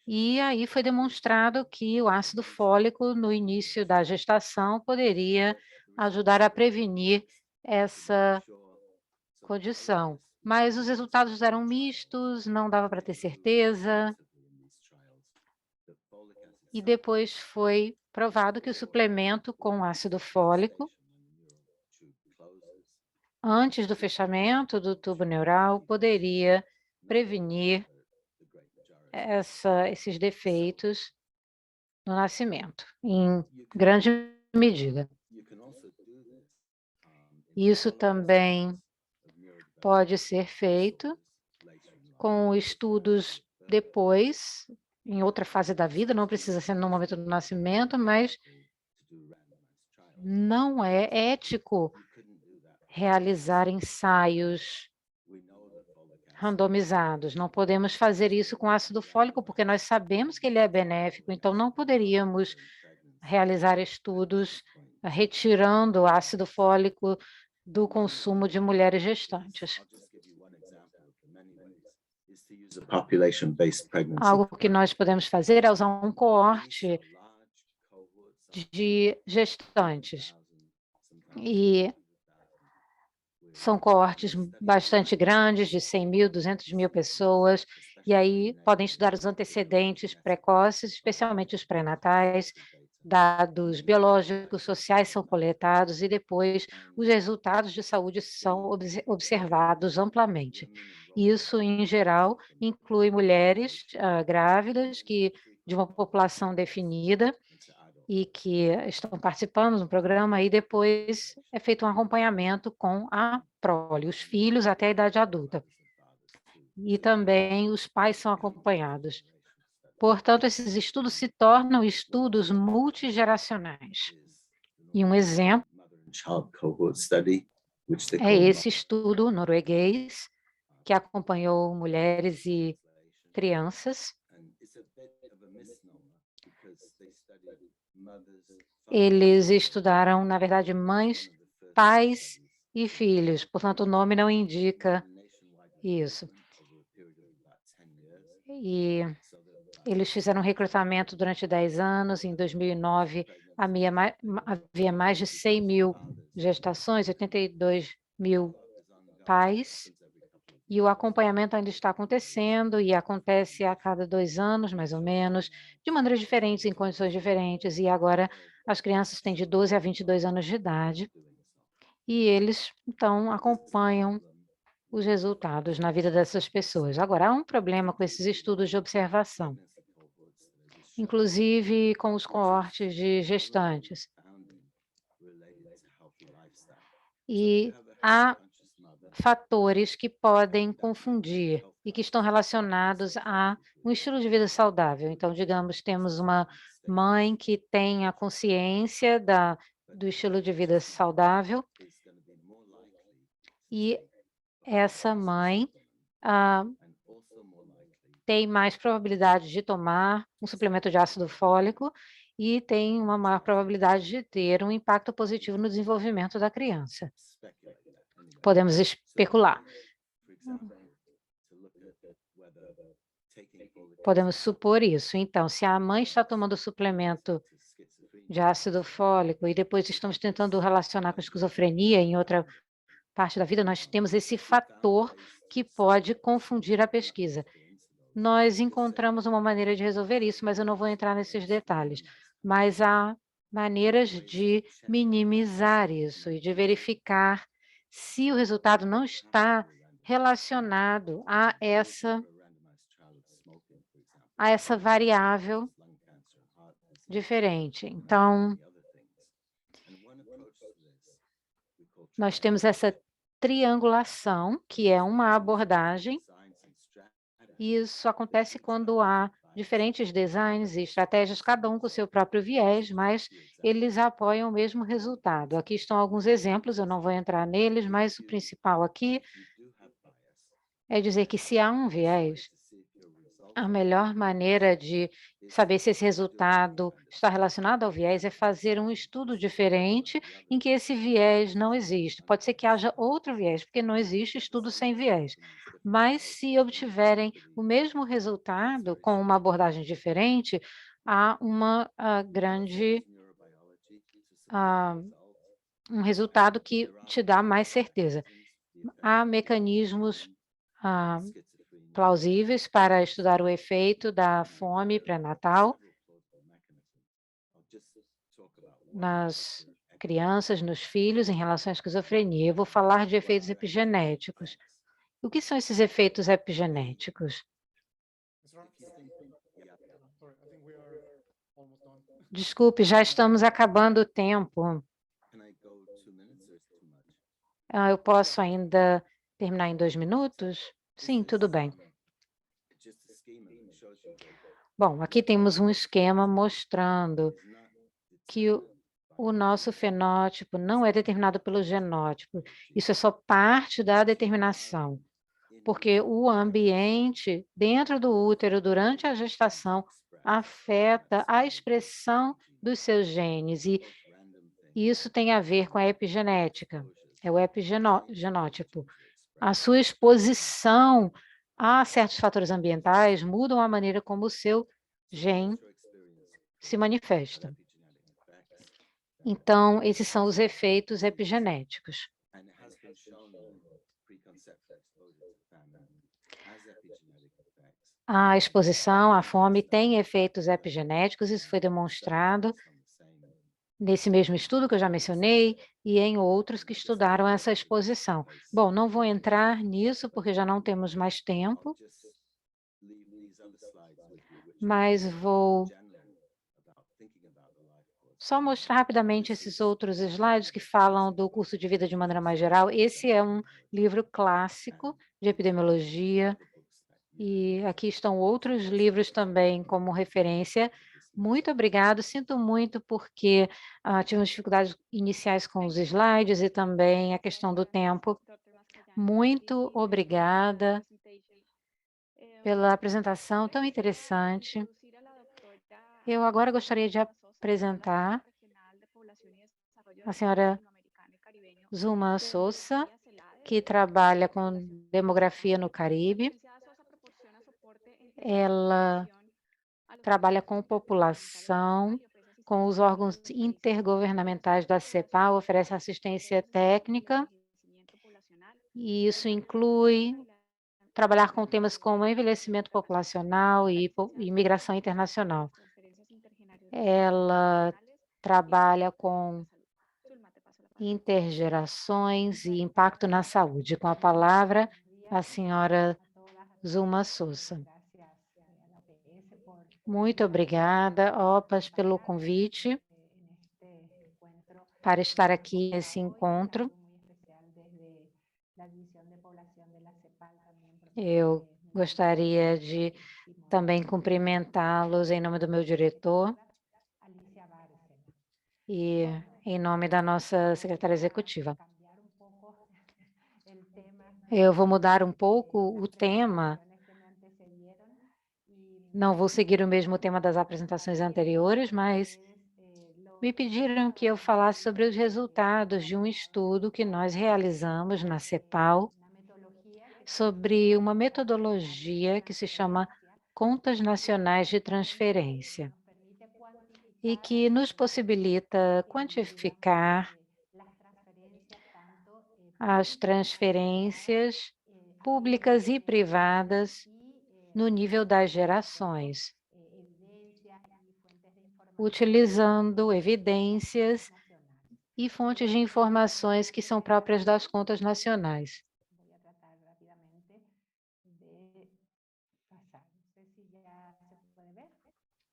E aí foi demonstrado que o ácido fólico no início da gestação poderia ajudar a prevenir essa condição. Mas os resultados eram mistos, não dava para ter certeza. E depois foi provado que o suplemento com ácido fólico, antes do fechamento do tubo neural, poderia prevenir esses defeitos no nascimento, em grande medida. Isso também pode ser feito com estudos depois, em outra fase da vida, não precisa ser no momento do nascimento, mas não é ético realizar ensaios randomizados. Não podemos fazer isso com ácido fólico, porque nós sabemos que ele é benéfico, então não poderíamos realizar estudos retirando ácido fólico do consumo de mulheres gestantes. Algo que nós podemos fazer é usar um coorte de gestantes. E são coortes bastante grandes, de 100 mil, 200 mil pessoas, e aí podem estudar os antecedentes precoces, especialmente os pré-natais, dados biológicos, sociais são coletados e depois os resultados de saúde são observados amplamente. Isso, em geral, inclui mulheres grávidas de uma população definida e que estão participando do programa, e depois é feito um acompanhamento com a prole, os filhos até a idade adulta. E também os pais são acompanhados. Portanto, esses estudos se tornam estudos multigeracionais. E um exemplo é esse estudo norueguês, que acompanhou mulheres e crianças. Eles estudaram, na verdade, mães, pais e filhos, portanto, o nome não indica isso. E eles fizeram recrutamento durante 10 anos. Em 2009, havia mais de 100 mil gestações, 82 mil pais, e o acompanhamento ainda está acontecendo, e acontece a cada 2 anos, mais ou menos, de maneiras diferentes, em condições diferentes, e agora as crianças têm de 12 a 22 anos de idade, e eles, então, acompanham os resultados na vida dessas pessoas. Agora, há um problema com esses estudos de observação, inclusive com os coortes de gestantes. E há fatores que podem confundir e que estão relacionados a um estilo de vida saudável. Então, digamos, temos uma mãe que tem a consciência do estilo de vida saudável e essa mãe tem mais probabilidade de tomar um suplemento de ácido fólico e tem uma maior probabilidade de ter um impacto positivo no desenvolvimento da criança. Podemos especular. Podemos supor isso. Então, se a mãe está tomando suplemento de ácido fólico e depois estamos tentando relacionar com a esquizofrenia em outra parte da vida, nós temos esse fator que pode confundir a pesquisa. Nós encontramos uma maneira de resolver isso, mas eu não vou entrar nesses detalhes. Mas há maneiras de minimizar isso e de verificar se o resultado não está relacionado a essa variável diferente. Então, nós temos essa triangulação, que é uma abordagem, e isso acontece quando há diferentes designs e estratégias, cada um com o seu próprio viés, mas eles apoiam o mesmo resultado. Aqui estão alguns exemplos, eu não vou entrar neles, mas o principal aqui é dizer que se há um viés, a melhor maneira de saber se esse resultado está relacionado ao viés é fazer um estudo diferente em que esse viés não existe. Pode ser que haja outro viés, porque não existe estudo sem viés. Mas se obtiverem o mesmo resultado com uma abordagem diferente, há uma um resultado que te dá mais certeza. Há mecanismos plausíveis para estudar o efeito da fome pré-natal nas crianças, nos filhos, em relação à esquizofrenia. Eu vou falar de efeitos epigenéticos. O que são esses efeitos epigenéticos? Desculpe, já estamos acabando o tempo. Eu posso ainda terminar em 2 minutos? Sim, tudo bem. Bom, aqui temos um esquema mostrando que o nosso fenótipo não é determinado pelo genótipo. Isso é só parte da determinação, porque o ambiente dentro do útero durante a gestação afeta a expressão dos seus genes e isso tem a ver com a epigenética, é o epigenótipo. A sua exposição a certos fatores ambientais mudam a maneira como o seu gene se manifesta. Então, esses são os efeitos epigenéticos. A exposição à fome tem efeitos epigenéticos, isso foi demonstrado nesse mesmo estudo que eu já mencionei e em outros que estudaram essa exposição. Bom, não vou entrar nisso porque já não temos mais tempo, mas vou só mostrar rapidamente esses outros slides que falam do curso de vida de maneira mais geral. Esse é um livro clássico de epidemiologia e aqui estão outros livros também como referência. Muito obrigado, sinto muito porque tivemos dificuldades iniciais com os slides e também a questão do tempo. Muito obrigada pela apresentação tão interessante. Eu agora gostaria de apresentar a senhora Zuma Souza, que trabalha com demografia no Caribe. Ela trabalha com população, com os órgãos intergovernamentais da CEPAL, oferece assistência técnica, e isso inclui trabalhar com temas como envelhecimento populacional e imigração internacional. Ela trabalha com intergerações e impacto na saúde. Com a palavra, a senhora Zuma Souza. Muito obrigada, OPAS, pelo convite para estar aqui nesse encontro. Eu gostaria de também cumprimentá-los em nome do meu diretor e em nome da nossa secretária executiva. Eu vou mudar um pouco o tema. Não vou seguir o mesmo tema das apresentações anteriores, mas me pediram que eu falasse sobre os resultados de um estudo que nós realizamos na CEPAL sobre uma metodologia que se chama Contas Nacionais de Transferência e que nos possibilita quantificar as transferências públicas e privadas no nível das gerações, utilizando evidências e fontes de informações que são próprias das contas nacionais.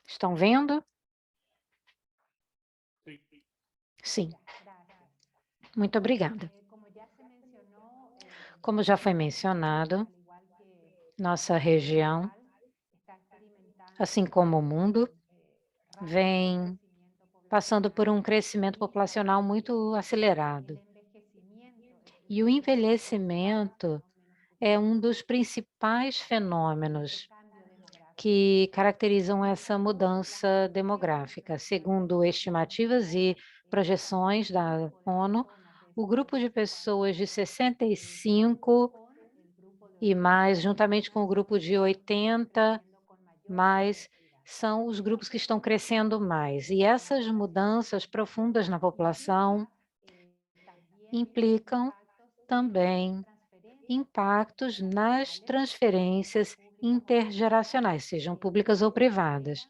Estão vendo? Sim. Muito obrigada. Como já foi mencionado, nossa região, assim como o mundo, vem passando por um crescimento populacional muito acelerado. E o envelhecimento é um dos principais fenômenos que caracterizam essa mudança demográfica. Segundo estimativas e projeções da ONU, o grupo de pessoas de 65 e mais, juntamente com o grupo de 80 mais, são os grupos que estão crescendo mais. E essas mudanças profundas na população implicam também impactos nas transferências intergeracionais, sejam públicas ou privadas,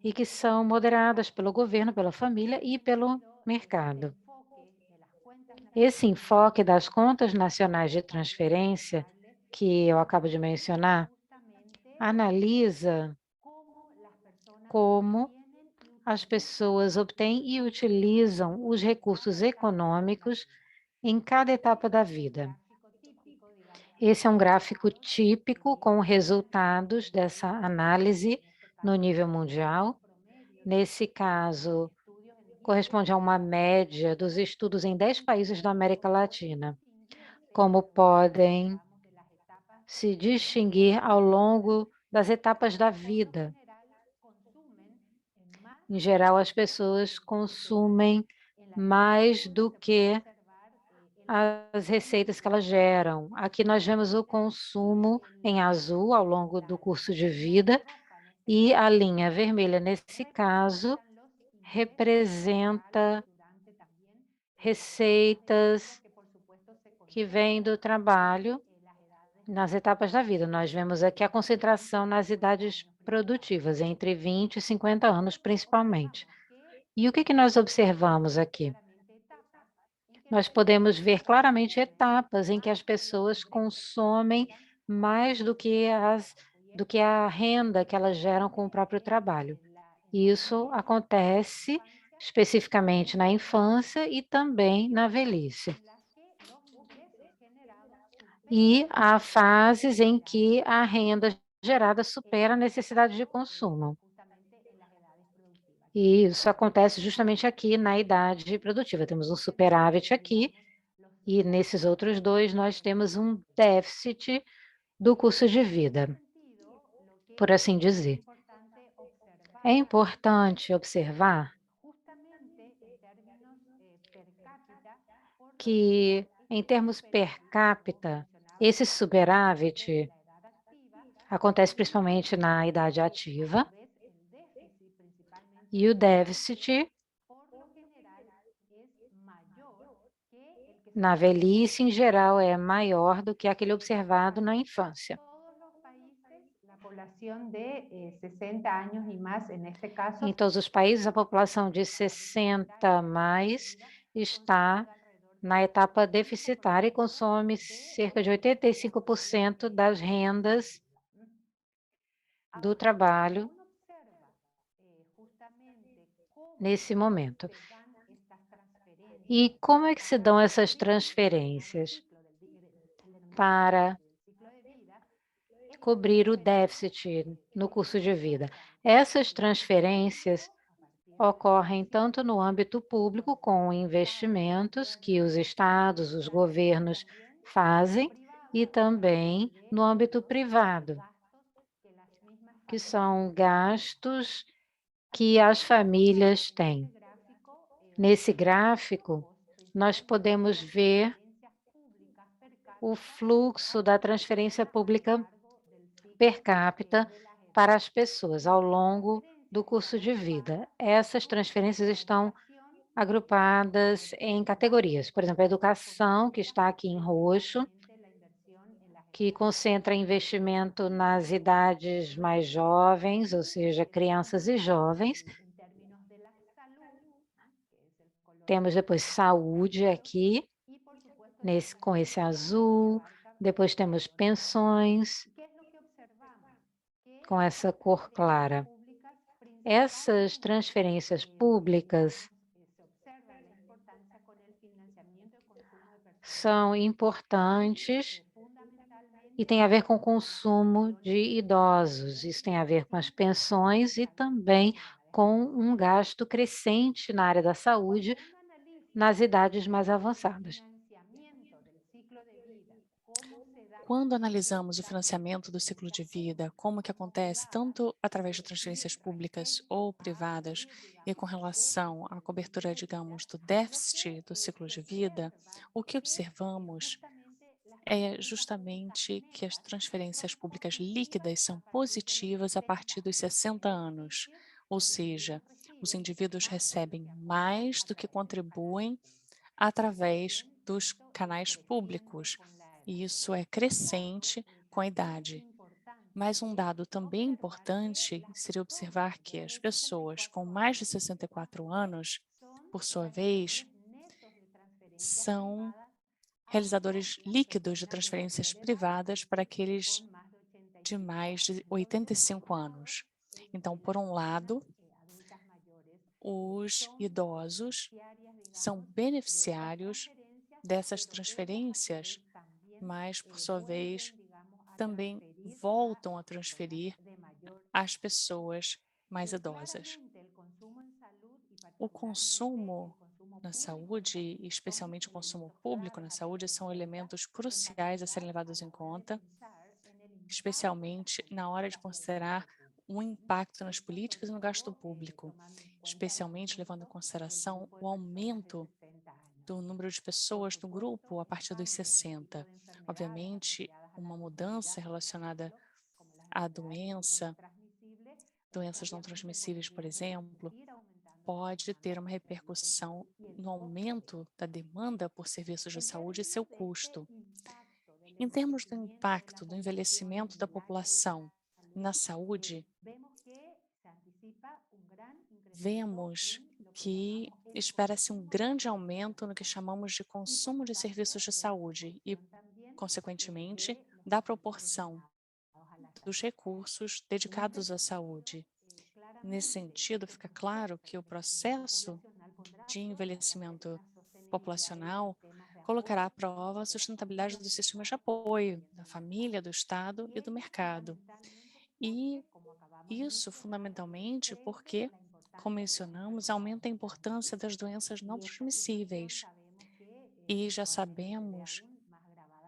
e que são moderadas pelo governo, pela família e pelo mercado. Esse enfoque das contas nacionais de transferência, que eu acabo de mencionar, analisa como as pessoas obtêm e utilizam os recursos econômicos em cada etapa da vida. Esse é um gráfico típico com resultados dessa análise no nível mundial. Nesse caso, corresponde a uma média dos estudos em 10 países da América Latina. Como podem se distinguir ao longo das etapas da vida. Em geral, as pessoas consumem mais do que as receitas que elas geram. Aqui nós vemos o consumo em azul ao longo do curso de vida e a linha vermelha, nesse caso, representa receitas que vêm do trabalho nas etapas da vida. Nós vemos aqui a concentração nas idades produtivas, entre 20 e 50 anos, principalmente. E o que nós observamos aqui? Nós podemos ver claramente etapas em que as pessoas consomem mais do que a renda que elas geram com o próprio trabalho. Isso acontece especificamente na infância e também na velhice. E há fases em que a renda gerada supera a necessidade de consumo. E isso acontece justamente aqui na idade produtiva. Temos um superávit aqui, e nesses outros dois nós temos um déficit do custo de vida, por assim dizer. É importante observar que, em termos per capita, esse superávit acontece principalmente na idade ativa, e o déficit na velhice, em geral, é maior do que aquele observado na infância. Em todos os países, a população de 60 mais está na etapa deficitária e consome cerca de 85% das rendas do trabalho nesse momento. E como é que se dão essas transferências para cobrir o déficit no curso de vida? Essas transferências ocorrem tanto no âmbito público, com investimentos que os estados, os governos fazem, e também no âmbito privado, que são gastos que as famílias têm. Nesse gráfico, nós podemos ver o fluxo da transferência pública per capita para as pessoas ao longo do curso de vida. Essas transferências estão agrupadas em categorias. Por exemplo, a educação, que está aqui em roxo, que concentra investimento nas idades mais jovens, ou seja, crianças e jovens. Temos depois saúde aqui, com esse azul. Depois temos pensões, com essa cor clara. Essas transferências públicas são importantes e tem a ver com o consumo de idosos. Isso tem a ver com as pensões e também com um gasto crescente na área da saúde nas idades mais avançadas. Quando analisamos o financiamento do ciclo de vida, como que acontece tanto através de transferências públicas ou privadas e com relação à cobertura, digamos, do déficit do ciclo de vida, o que observamos é justamente que as transferências públicas líquidas são positivas a partir dos 60 anos, ou seja, os indivíduos recebem mais do que contribuem através dos canais públicos, e isso é crescente com a idade. Mas um dado também importante seria observar que as pessoas com mais de 64 anos, por sua vez, são realizadores líquidos de transferências privadas para aqueles de mais de 85 anos. Então, por um lado, os idosos são beneficiários dessas transferências, mas, por sua vez, também voltam a transferir às pessoas mais idosas. O consumo na saúde, e especialmente o consumo público na saúde, são elementos cruciais a serem levados em conta, especialmente na hora de considerar o impacto nas políticas e no gasto público, especialmente levando em consideração o aumento do número de pessoas no grupo a partir dos 60. Obviamente, uma mudança relacionada à doenças não transmissíveis, por exemplo, pode ter uma repercussão no aumento da demanda por serviços de saúde e seu custo. Em termos do impacto do envelhecimento da população na saúde, vemos que espera-se um grande aumento no que chamamos de consumo de serviços de saúde e, consequentemente, da proporção dos recursos dedicados à saúde. Nesse sentido, fica claro que o processo de envelhecimento populacional colocará à prova a sustentabilidade dos sistemas de apoio, da família, do Estado e do mercado. E isso, fundamentalmente, porque, como mencionamos, aumenta a importância das doenças não transmissíveis. E já sabemos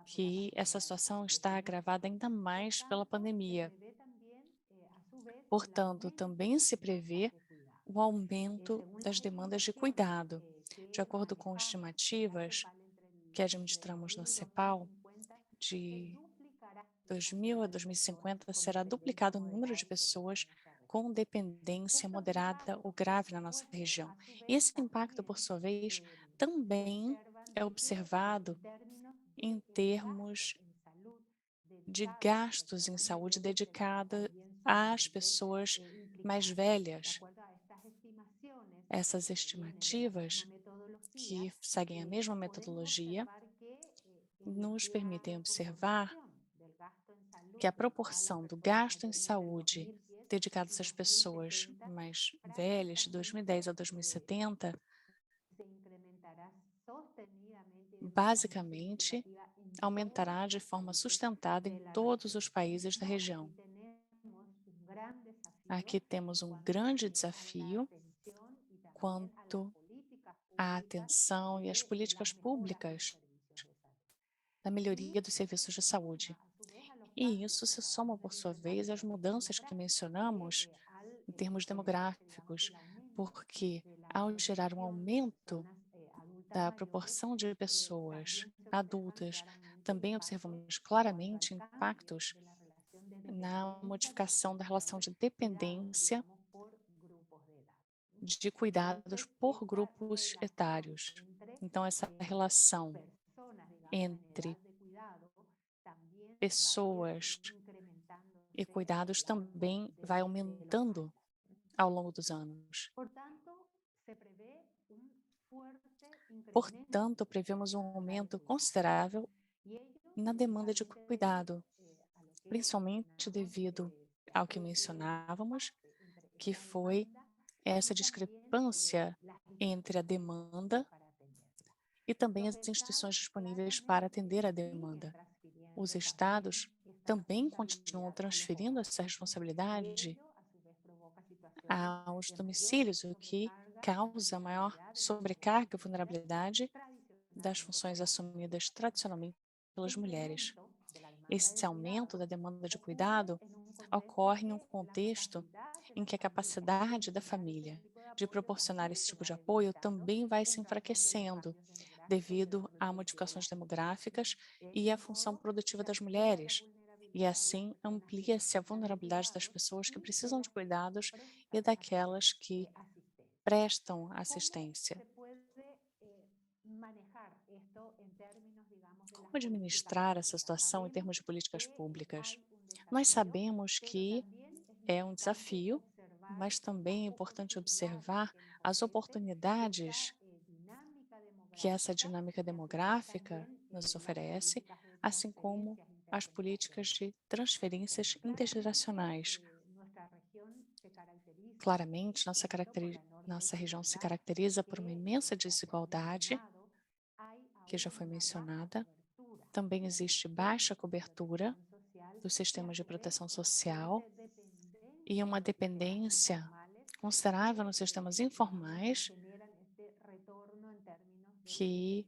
que essa situação está agravada ainda mais pela pandemia. Portanto, também se prevê o aumento das demandas de cuidado. De acordo com estimativas que administramos na CEPAL, de 2000 a 2050 será duplicado o número de pessoas com dependência moderada ou grave na nossa região. E esse impacto, por sua vez, também é observado em termos de gastos em saúde dedicada às pessoas mais velhas. Essas estimativas, que seguem a mesma metodologia, nos permitem observar que a proporção do gasto em saúde dedicado às pessoas mais velhas, de 2010 a 2070, basicamente aumentará de forma sustentada em todos os países da região. Aqui temos um grande desafio quanto à atenção e às políticas públicas da melhoria dos serviços de saúde. E isso se soma, por sua vez, às mudanças que mencionamos em termos demográficos, porque ao gerar um aumento da proporção de pessoas adultas, também observamos claramente impactos na modificação da relação de dependência de cuidados por grupos etários. Então, essa relação entre pessoas e cuidados também vai aumentando ao longo dos anos. Portanto, prevemos um aumento considerável na demanda de cuidado, principalmente devido ao que mencionávamos, que foi essa discrepância entre a demanda e também as instituições disponíveis para atender a demanda. Os estados também continuam transferindo essa responsabilidade aos domicílios, o que causa maior sobrecarga e vulnerabilidade das funções assumidas tradicionalmente pelas mulheres. Esse aumento da demanda de cuidado ocorre em um contexto em que a capacidade da família de proporcionar esse tipo de apoio também vai se enfraquecendo devido a modificações demográficas e à função produtiva das mulheres. E assim amplia-se a vulnerabilidade das pessoas que precisam de cuidados e daquelas que prestam assistência. Como administrar essa situação em termos de políticas públicas? Nós sabemos que é um desafio, mas também é importante observar as oportunidades que essa dinâmica demográfica nos oferece, assim como as políticas de transferências intergeracionais. Claramente, nossa região se caracteriza por uma imensa desigualdade, que já foi mencionada. Também existe baixa cobertura dos sistemas de proteção social e uma dependência considerável nos sistemas informais que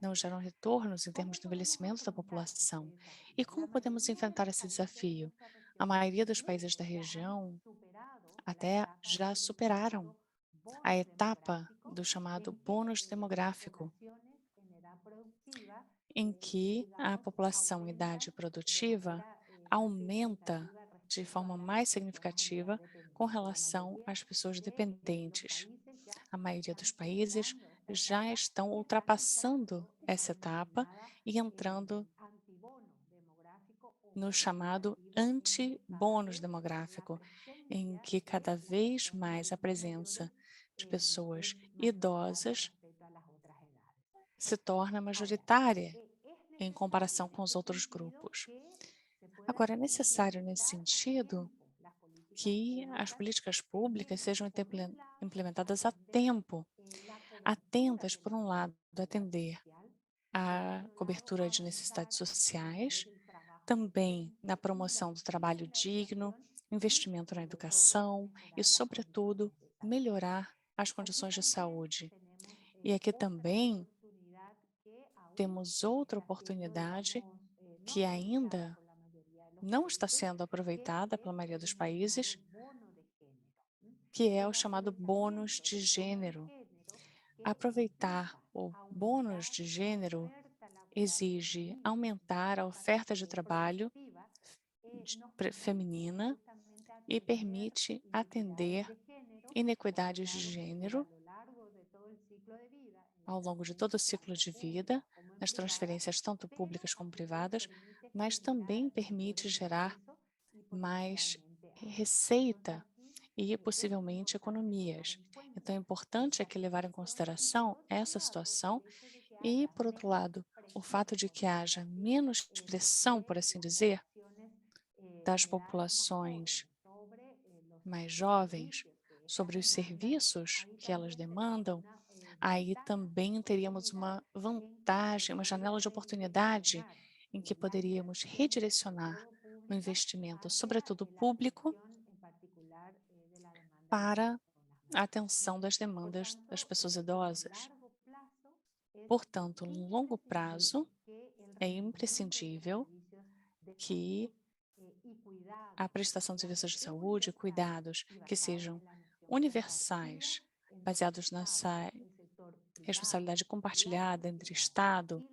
não geram retornos em termos do envelhecimento da população. E como podemos enfrentar esse desafio? A maioria dos países da região até já superaram a etapa do chamado bônus demográfico, em que a população em idade produtiva aumenta de forma mais significativa com relação às pessoas dependentes. A maioria dos países já estão ultrapassando essa etapa e entrando no chamado anti-bônus demográfico, em que cada vez mais a presença de pessoas idosas se torna majoritária em comparação com os outros grupos. Agora, é necessário, nesse sentido, que as políticas públicas sejam implementadas a tempo, atentas, por um lado, a atender à cobertura de necessidades sociais, também na promoção do trabalho digno, investimento na educação e, sobretudo, melhorar as condições de saúde. E aqui também temos outra oportunidade que ainda não está sendo aproveitada pela maioria dos países, que é o chamado bônus de gênero. Aproveitar o bônus de gênero exige aumentar a oferta de trabalho feminina e permite atender inequidades de gênero ao longo de todo o ciclo de vida, nas transferências tanto públicas como privadas, mas também permite gerar mais receita e, possivelmente, economias. Então, é importante aqui levar em consideração essa situação e, por outro lado, o fato de que haja menos pressão, por assim dizer, das populações mais jovens sobre os serviços que elas demandam, aí também teríamos uma vantagem, uma janela de oportunidade em que poderíamos redirecionar o investimento, sobretudo público, para a atenção das demandas das pessoas idosas. Portanto, no longo prazo, é imprescindível que a prestação de serviços de saúde, cuidados que sejam universais, baseados nessa responsabilidade compartilhada entre Estado,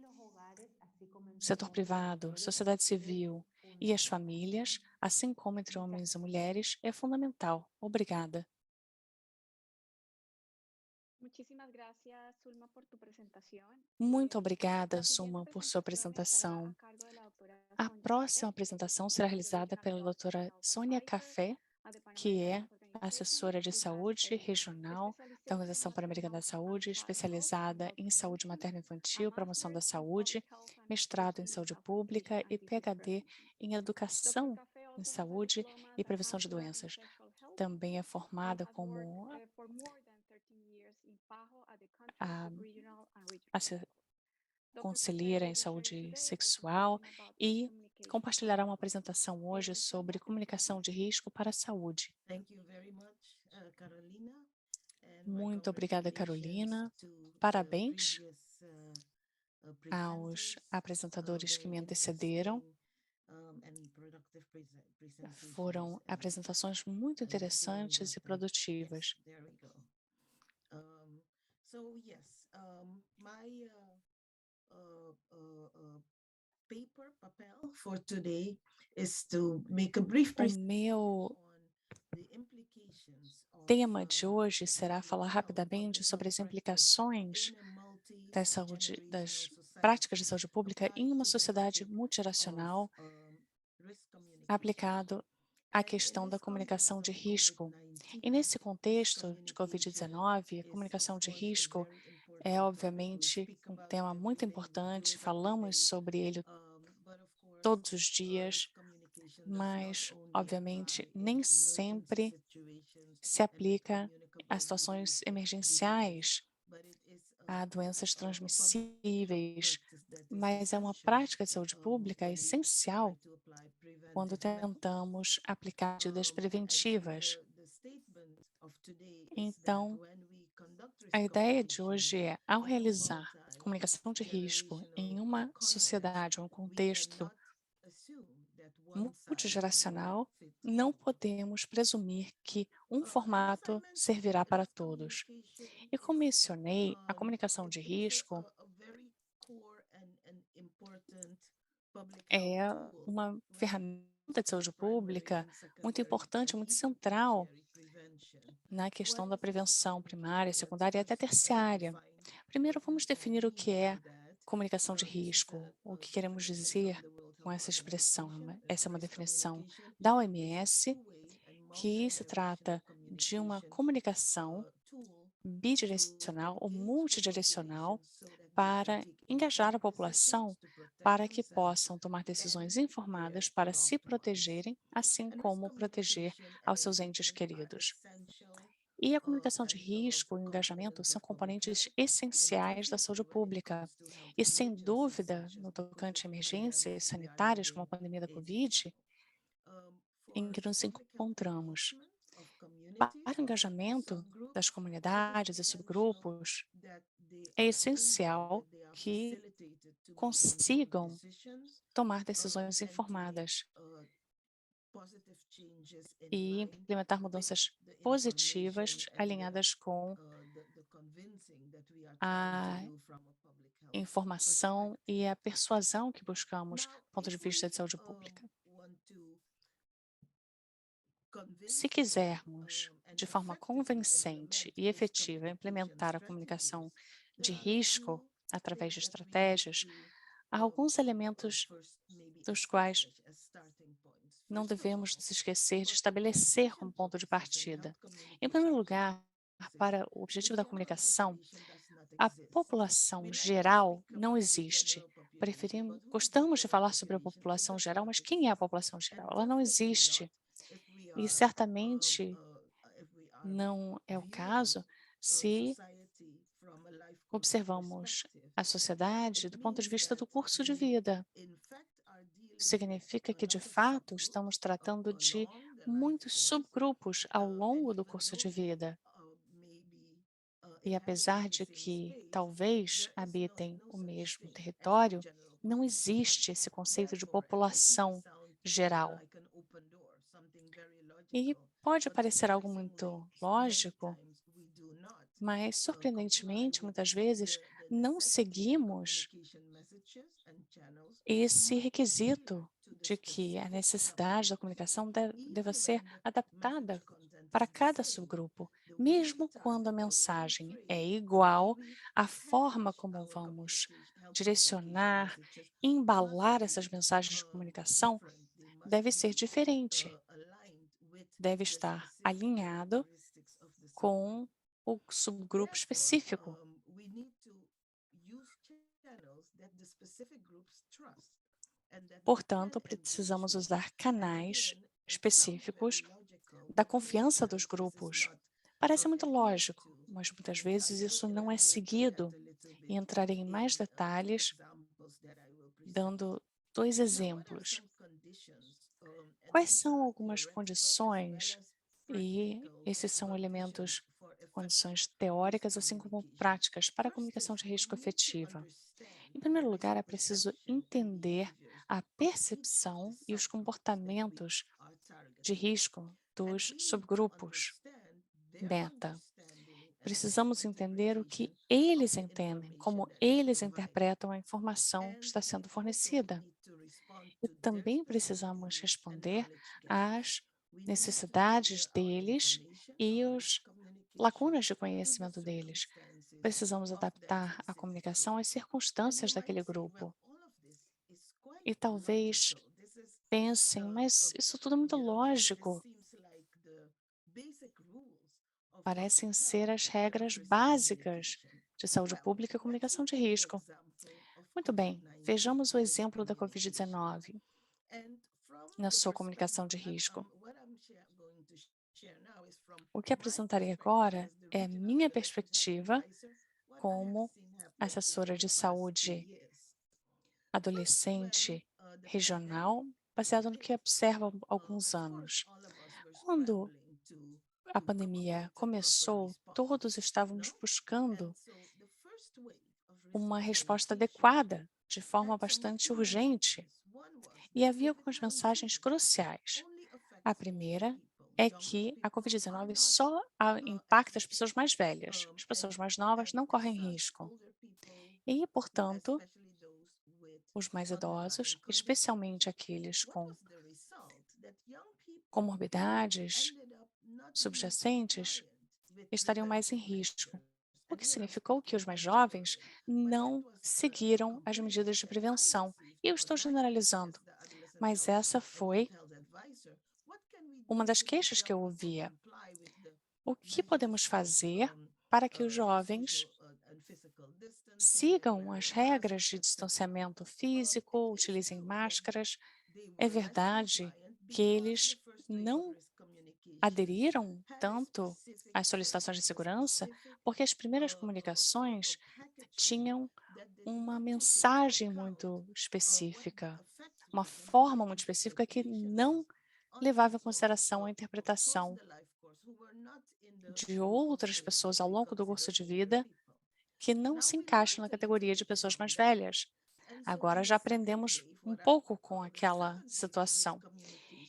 setor privado, sociedade civil e as famílias, assim como entre homens e mulheres, é fundamental. Obrigada. Muito obrigada, Zulma, por sua apresentação. A próxima apresentação será realizada pela doutora Sônia Café, que é assessora de saúde regional da Organização Pan-Americana da Saúde, especializada em saúde materno-infantil, promoção da saúde, mestrado em saúde pública e PhD em educação em saúde e prevenção de doenças. Também é formada como conselheira em saúde sexual e compartilhará uma apresentação hoje sobre comunicação de risco para a saúde. Muito obrigada, Carolina. Parabéns aos apresentadores que me antecederam. Foram apresentações muito interessantes e produtivas. O meu tema de hoje será falar rapidamente sobre as implicações das práticas de saúde pública em uma sociedade multigeracional, aplicado à questão da comunicação de risco. E nesse contexto de Covid-19, a comunicação de risco é, obviamente, um tema muito importante, falamos sobre ele todos os dias, mas, obviamente, nem sempre se aplica a situações emergenciais, a doenças transmissíveis, mas é uma prática de saúde pública essencial quando tentamos aplicar medidas preventivas. Então, a ideia de hoje é, ao realizar comunicação de risco em uma sociedade, um contexto multigeracional, não podemos presumir que um formato servirá para todos. E como mencionei, a comunicação de risco é uma ferramenta de saúde pública muito importante, muito central na questão da prevenção primária, secundária e até terciária. Primeiro, vamos definir o que é comunicação de risco, o que queremos dizer com essa expressão. Essa é uma definição da OMS, que se trata de uma comunicação bidirecional ou multidirecional para engajar a população para que possam tomar decisões informadas para se protegerem, assim como proteger aos seus entes queridos. E a comunicação de risco e o engajamento são componentes essenciais da saúde pública. E, sem dúvida, no tocante a emergências sanitárias, como a pandemia da Covid, em que nos encontramos. Para o engajamento das comunidades e subgrupos, é essencial que consigam tomar decisões informadas e implementar mudanças positivas alinhadas com a informação e a persuasão que buscamos do ponto de vista de saúde pública. Se quisermos, de forma convincente e efetiva, implementar a comunicação de risco através de estratégias, há alguns elementos dos quais não devemos nos esquecer de estabelecer como ponto de partida. Em primeiro lugar, para o objetivo da comunicação, a população geral não existe. Gostamos de falar sobre a população geral, mas quem é a população geral? Ela não existe. E certamente não é o caso se observamos a sociedade do ponto de vista do curso de vida. Significa que, de fato, estamos tratando de muitos subgrupos ao longo do curso de vida. E apesar de que talvez habitem o mesmo território, não existe esse conceito de população geral. E pode parecer algo muito lógico, mas, surpreendentemente, muitas vezes não seguimos esse requisito de que a necessidade da comunicação deva ser adaptada para cada subgrupo, mesmo quando a mensagem é igual, a forma como vamos direcionar, embalar essas mensagens de comunicação deve ser diferente, deve estar alinhado com o subgrupo específico. Portanto, precisamos usar canais específicos da confiança dos grupos. Parece muito lógico, mas muitas vezes isso não é seguido. E entrarei em mais detalhes dando 2 exemplos. Quais são algumas condições, e esses são elementos, condições teóricas, assim como práticas, para a comunicação de risco efetiva? Em primeiro lugar, é preciso entender a percepção e os comportamentos de risco dos subgrupos beta. Precisamos entender o que eles entendem, como eles interpretam a informação que está sendo fornecida. E também precisamos responder às necessidades deles e as lacunas de conhecimento deles. Precisamos adaptar a comunicação às circunstâncias daquele grupo. E talvez pensem, mas isso tudo é muito lógico. Parecem ser as regras básicas de saúde pública e comunicação de risco. Muito bem, vejamos o exemplo da Covid-19 na sua comunicação de risco. O que apresentarei agora é a minha perspectiva como assessora de saúde adolescente regional, baseado no que observo há alguns anos. Quando a pandemia começou, todos estávamos buscando uma resposta adequada, de forma bastante urgente. E havia algumas mensagens cruciais. A primeira é que a Covid-19 só impacta as pessoas mais velhas. As pessoas mais novas não correm risco. E, portanto, os mais idosos, especialmente aqueles com comorbidades subjacentes, estariam mais em risco, o que significou que os mais jovens não seguiram as medidas de prevenção. E eu estou generalizando, mas essa foi uma das queixas que eu ouvia. O que podemos fazer para que os jovens sigam as regras de distanciamento físico, utilizem máscaras? É verdade que eles não aderiram tanto às solicitações de segurança porque as primeiras comunicações tinham uma mensagem muito específica, uma forma muito específica que não levava em consideração a interpretação de outras pessoas ao longo do curso de vida que não se encaixam na categoria de pessoas mais velhas. Agora já aprendemos um pouco com aquela situação.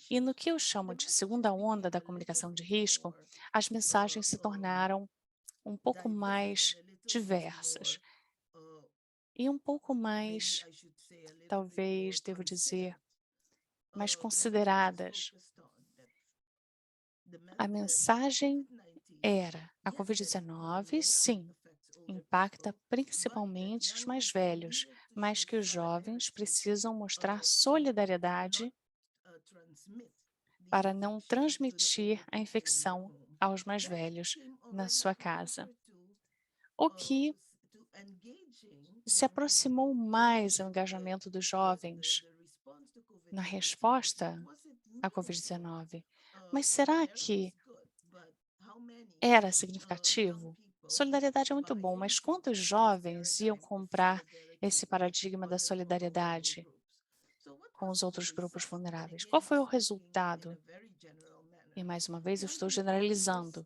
E no que eu chamo de segunda onda da comunicação de risco, as mensagens se tornaram um pouco mais diversas e um pouco mais, talvez, devo dizer, mais consideradas. A mensagem era: a Covid-19, sim, impacta principalmente os mais velhos, mas que os jovens precisam mostrar solidariedade para não transmitir a infecção aos mais velhos na sua casa. O que se aproximou mais ao engajamento dos jovens na resposta à Covid-19. Mas será que era significativo? Solidariedade é muito bom, mas quantos jovens iam comprar esse paradigma da solidariedade com os outros grupos vulneráveis? Qual foi o resultado? E, mais uma vez, eu estou generalizando.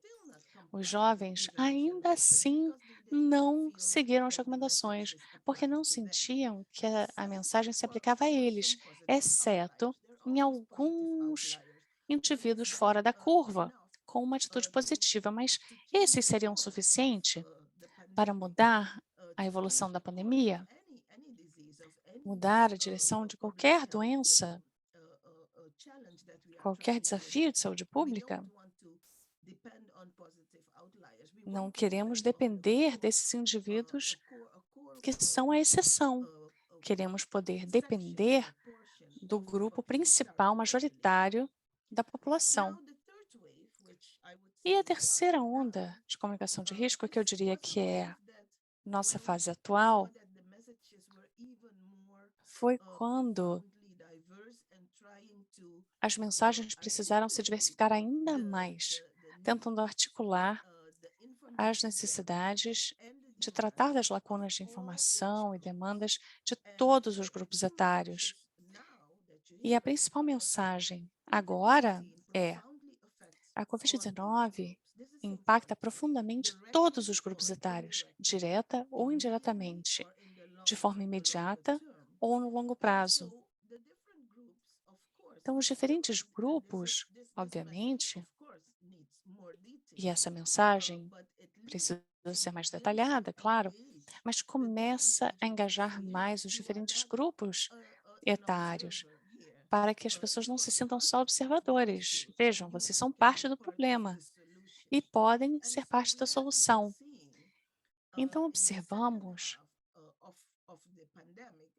Os jovens ainda assim não seguiram as recomendações, porque não sentiam que a mensagem se aplicava a eles, exceto em alguns indivíduos fora da curva, com uma atitude positiva. Mas esses seriam suficientes para mudar a evolução da pandemia? Mudar a direção de qualquer doença? Qualquer desafio de saúde pública? Não queremos depender desses indivíduos que são a exceção. Queremos poder depender do grupo principal majoritário da população. E a terceira onda de comunicação de risco, que eu diria que é nossa fase atual, foi quando as mensagens precisaram se diversificar ainda mais, tentando articular as necessidades de tratar das lacunas de informação e demandas de todos os grupos etários. E a principal mensagem agora é: a Covid-19 impacta profundamente todos os grupos etários, direta ou indiretamente, de forma imediata ou no longo prazo. Então, os diferentes grupos, obviamente, e essa mensagem precisa ser mais detalhada, claro, mas começa a engajar mais os diferentes grupos etários, para que as pessoas não se sintam só observadores. Vejam, vocês são parte do problema e podem ser parte da solução. Então, observamos,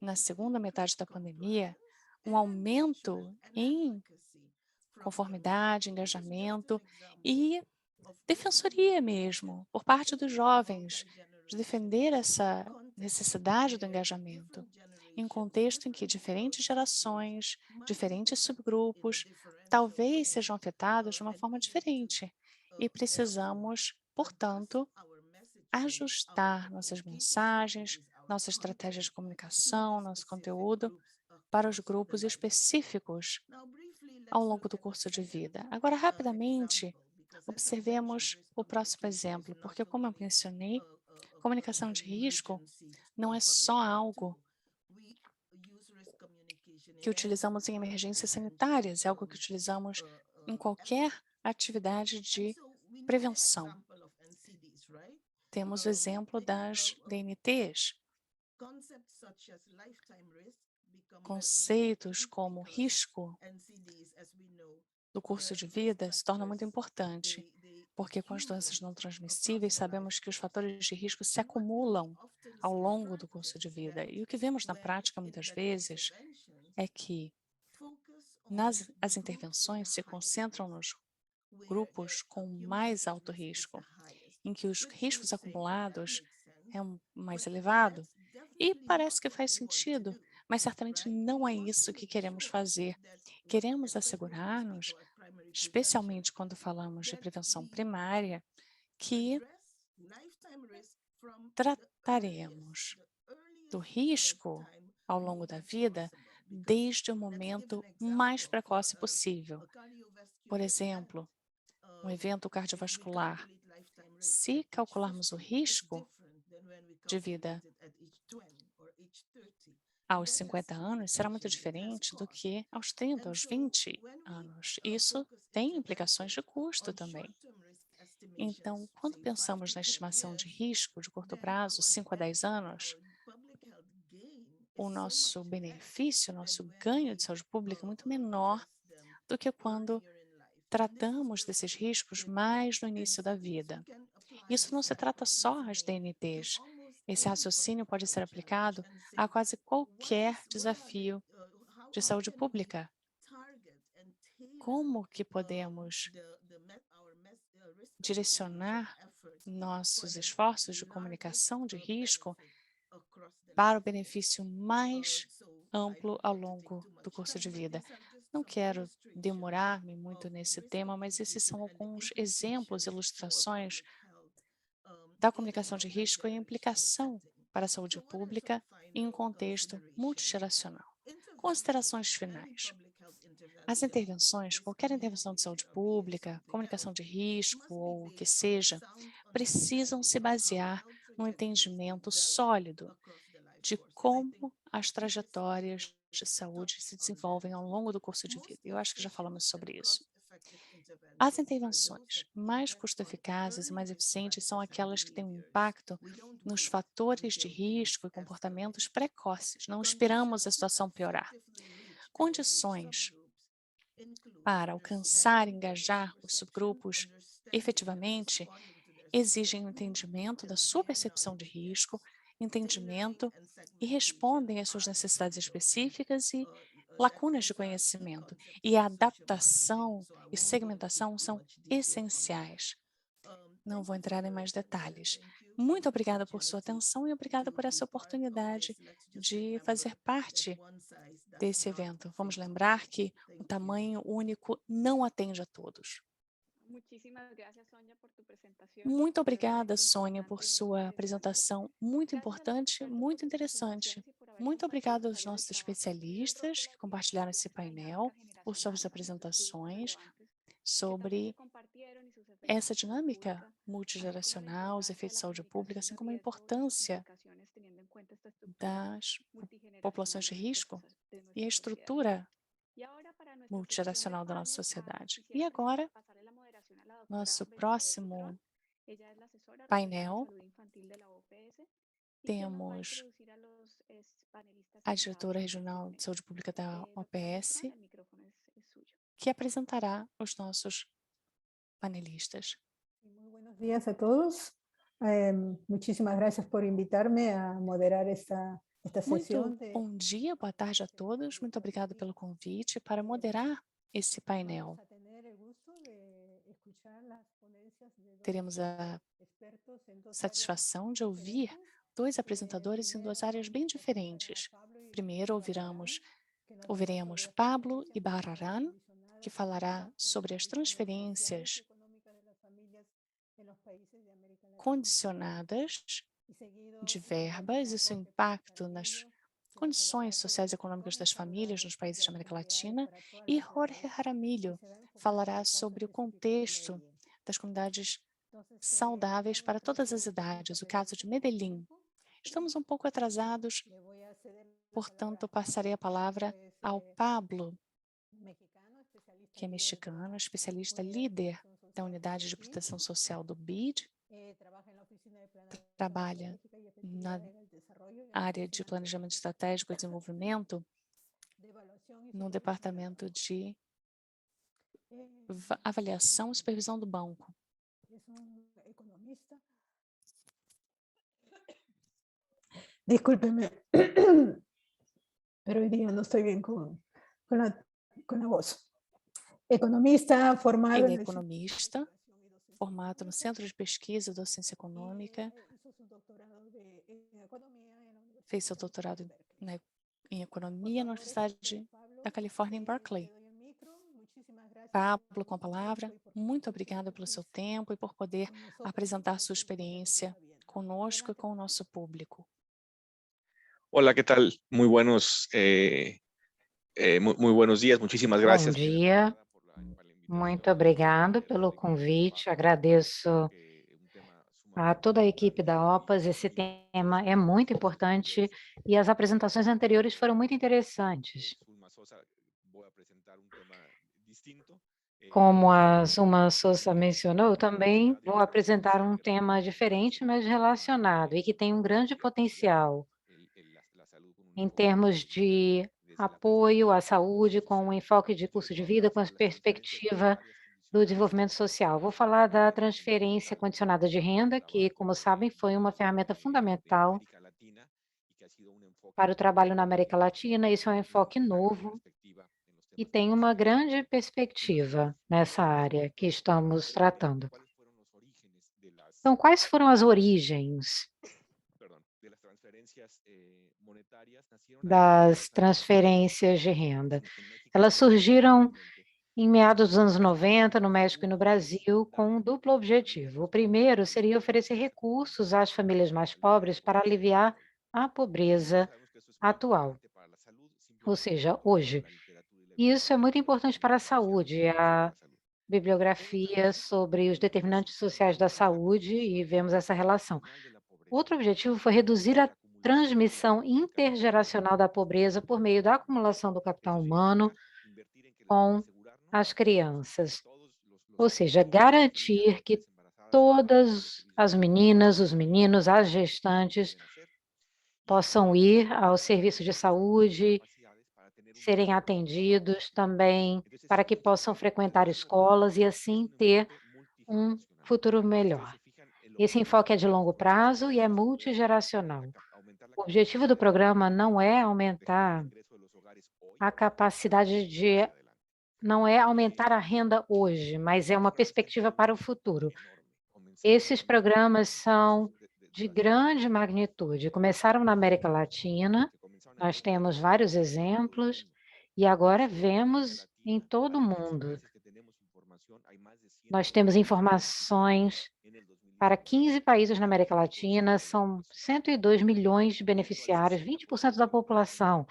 na segunda metade da pandemia, um aumento em conformidade, engajamento e defensoria mesmo, por parte dos jovens, de defender essa necessidade do engajamento, em um contexto em que diferentes gerações, diferentes subgrupos, talvez sejam afetados de uma forma diferente. E precisamos, portanto, ajustar nossas mensagens, nossa estratégia de comunicação, nosso conteúdo para os grupos específicos ao longo do curso de vida. Agora, rapidamente, observemos o próximo exemplo, porque, como eu mencionei, comunicação de risco não é só algo que utilizamos em emergências sanitárias, é algo que utilizamos em qualquer atividade de prevenção. Temos o exemplo das DNTs. Conceitos como risco do curso de vida se torna muito importante, porque com as doenças não transmissíveis, sabemos que os fatores de risco se acumulam ao longo do curso de vida. E o que vemos na prática, muitas vezes, é que as intervenções se concentram nos grupos com mais alto risco, em que os riscos acumulados é mais elevado. E parece que faz sentido, mas certamente não é isso que queremos fazer. Queremos assegurar-nos, especialmente quando falamos de prevenção primária, que trataremos do risco ao longo da vida desde o momento mais precoce possível. Por exemplo, um evento cardiovascular. Se calcularmos o risco de vida aos 50 anos, será muito diferente do que aos 30, aos 20 anos. Isso tem implicações de custo também. Então, quando pensamos na estimação de risco de curto prazo, 5 a 10 anos, o nosso benefício, o nosso ganho de saúde pública é muito menor do que quando tratamos desses riscos mais no início da vida. Isso não se trata só às DNTs. Esse raciocínio pode ser aplicado a quase qualquer desafio de saúde pública. Como que podemos direcionar nossos esforços de comunicação de risco para o benefício mais amplo ao longo do curso de vida? Não quero demorar-me muito nesse tema, mas esses são alguns exemplos, ilustrações da comunicação de risco e a implicação para a saúde pública em um contexto multigeracional. Considerações finais. As intervenções, qualquer intervenção de saúde pública, comunicação de risco ou o que seja, precisam se basear no entendimento sólido de como as trajetórias de saúde se desenvolvem ao longo do curso de vida. Eu acho que já falamos sobre isso. As intervenções mais custo-eficazes e mais eficientes são aquelas que têm um impacto nos fatores de risco e comportamentos precoces. Não esperamos a situação piorar. Condições para alcançar e engajar os subgrupos efetivamente exigem o entendimento da sua percepção de risco, entendimento e respondem às suas necessidades específicas e lacunas de conhecimento. E a adaptação e segmentação são essenciais. Não vou entrar em mais detalhes. Muito obrigada por sua atenção e obrigada por essa oportunidade de fazer parte desse evento. Vamos lembrar que o tamanho único não atende a todos. Muito obrigada, Sônia, por sua apresentação muito importante, muito interessante. Muito obrigada aos nossos especialistas que compartilharam esse painel, por suas apresentações sobre essa dinâmica multigeracional, os efeitos de saúde pública, assim como a importância das populações de risco e a estrutura multigeracional da nossa sociedade. E agora, nosso próximo painel, temos a diretora regional de saúde pública da OPS, que apresentará os nossos panelistas. Muy buenos días a todos. Muchísimas gracias por invitarme a moderar esta sesión. Muito bom dia, boa tarde a todos. Muito obrigada pelo convite para moderar esse painel. Teremos a satisfação de ouvir dois apresentadores em duas áreas bem diferentes. Primeiro, ouviremos Pablo Ibarrarán, que falará sobre as transferências condicionadas de verbas e seu impacto nas condições sociais e econômicas das famílias nos países da América Latina, e Jorge Jaramillo falará sobre o contexto das comunidades saudáveis para todas as idades, o caso de Medellín. Estamos um pouco atrasados, portanto, passarei a palavra ao Pablo, que é mexicano, especialista líder da Unidade de Proteção Social do BID, trabalha na área de Planejamento Estratégico e Desenvolvimento no Departamento de Avaliação e Supervisão do Banco. Discúlpeme, pero hoy día no estoy bien con la voz. Economista formado Ele é en el economista, formado no Centro de Pesquisa e Docência Econômica, fez seu doutorado em Economia na Universidade da Califórnia, em Berkeley. Pablo, com a palavra, muito obrigada pelo seu tempo e por poder apresentar sua experiência conosco e com o nosso público. Hola, ¿qué tal? Muy buenos días. Muchísimas gracias. Bom dia. Muito obrigado pelo convite. Agradeço a toda a equipe da OPAS. Esse tema é muito importante e as apresentações anteriores foram muito interessantes. Como a Zulma Souza mencionou, eu também vou apresentar um tema diferente, mas relacionado e que tem um grande potencial em termos de apoio à saúde, com um enfoque de custo de vida, com a perspectiva do desenvolvimento social. Vou falar da transferência condicionada de renda, que, como sabem, foi uma ferramenta fundamental para o trabalho na América Latina. Isso é um enfoque novo e tem uma grande perspectiva nessa área que estamos tratando. Então, quais foram as origens das transferências de renda? Elas surgiram em meados dos anos 90, no México e no Brasil, com um duplo objetivo. O primeiro seria oferecer recursos às famílias mais pobres para aliviar a pobreza atual, ou seja, hoje. Isso é muito importante para a saúde. A bibliografia sobre os determinantes sociais da saúde e vemos essa relação. Outro objetivo foi reduzir a transmissão intergeracional da pobreza por meio da acumulação do capital humano com as crianças, ou seja, garantir que todas as meninas, os meninos, as gestantes possam ir ao serviço de saúde, serem atendidos também, para que possam frequentar escolas e assim ter um futuro melhor. Esse enfoque é de longo prazo e é multigeracional. O objetivo do programa não é aumentar a capacidade de... não é aumentar a renda hoje, mas é uma perspectiva para o futuro. Esses programas são de grande magnitude. Começaram na América Latina, nós temos vários exemplos, e agora vemos em todo o mundo. Nós temos informações para 15 países na América Latina, são 102 milhões de beneficiários, 20% da população,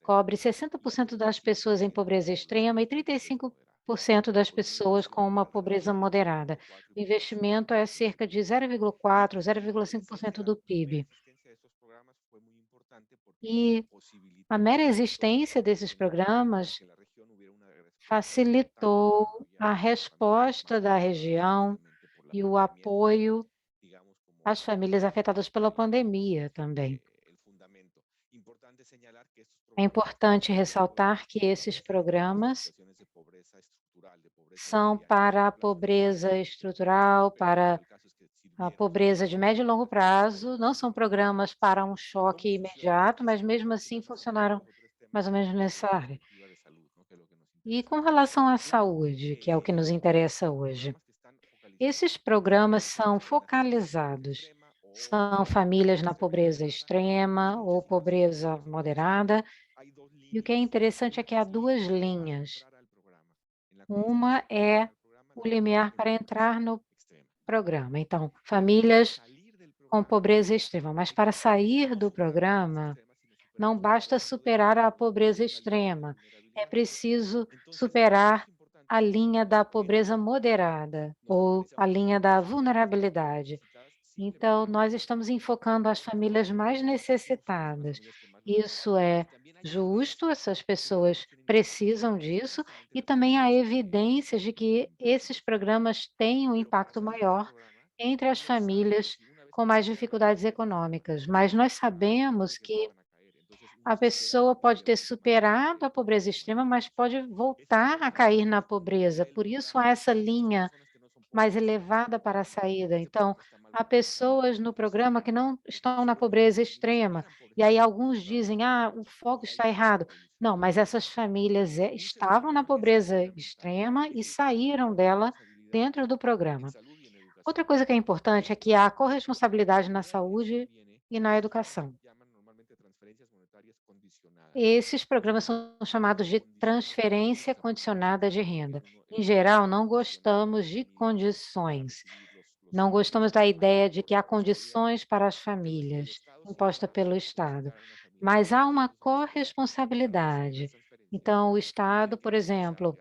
cobre 60% das pessoas em pobreza extrema e 35% das pessoas com uma pobreza moderada. O investimento é cerca de 0,4%, 0,5% do PIB. E a mera existência desses programas facilitou a resposta da região e o apoio às famílias afetadas pela pandemia também. É importante ressaltar que esses programas são para a pobreza estrutural, para a pobreza de médio e longo prazo, não são programas para um choque imediato, mas mesmo assim funcionaram mais ou menos nessa área. E com relação à saúde, que é o que nos interessa hoje, esses programas são focalizados, são famílias na pobreza extrema ou pobreza moderada, e o que é interessante é que há duas linhas. Uma é o limiar para entrar no programa. Então, famílias com pobreza extrema. Mas para sair do programa, não basta superar a pobreza extrema. É preciso superar a linha da pobreza moderada ou a linha da vulnerabilidade. Então, nós estamos enfocando as famílias mais necessitadas. Isso é justo, essas pessoas precisam disso, e também há evidências de que esses programas têm um impacto maior entre as famílias com mais dificuldades econômicas. Mas nós sabemos que a pessoa pode ter superado a pobreza extrema, mas pode voltar a cair na pobreza. Por isso, há essa linha mais elevada para a saída. Então, há pessoas no programa que não estão na pobreza extrema. E aí alguns dizem, o foco está errado. Não, mas essas famílias estavam na pobreza extrema e saíram dela dentro do programa. Outra coisa que é importante é que há corresponsabilidade na saúde e na educação. Esses programas são chamados de transferência condicionada de renda. Em geral, não gostamos de condições. Não gostamos da ideia de que há condições para as famílias imposta pelo Estado, mas há uma corresponsabilidade. Então, o Estado, por exemplo,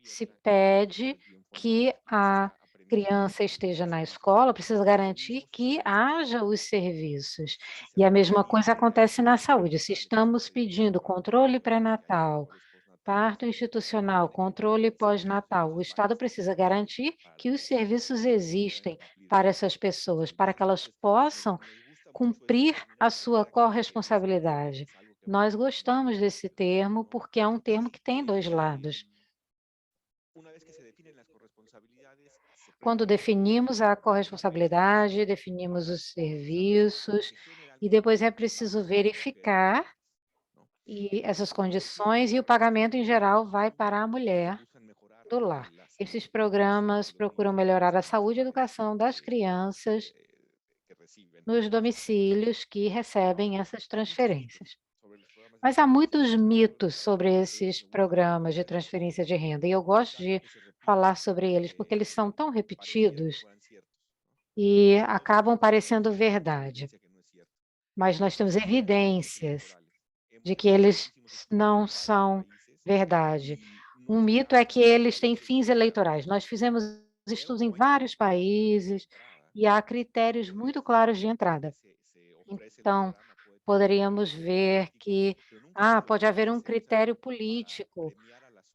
se pede que a criança esteja na escola, precisa garantir que haja os serviços. E a mesma coisa acontece na saúde. Se estamos pedindo controle pré-natal, parto institucional, controle pós-natal, o Estado precisa garantir que os serviços existem para essas pessoas, para que elas possam cumprir a sua corresponsabilidade. Nós gostamos desse termo porque é um termo que tem dois lados. Quando definimos a corresponsabilidade, definimos os serviços, e depois é preciso verificar essas condições, e o pagamento, em geral, vai para a mulher do lar. Esses programas procuram melhorar a saúde e educação das crianças nos domicílios que recebem essas transferências. Mas há muitos mitos sobre esses programas de transferência de renda, e eu gosto de falar sobre eles porque eles são tão repetidos e acabam parecendo verdade. Mas nós temos evidências de que eles não são verdade. Um mito é que eles têm fins eleitorais. Nós fizemos estudos em vários países e há critérios muito claros de entrada. Então, poderíamos ver que pode haver um critério político,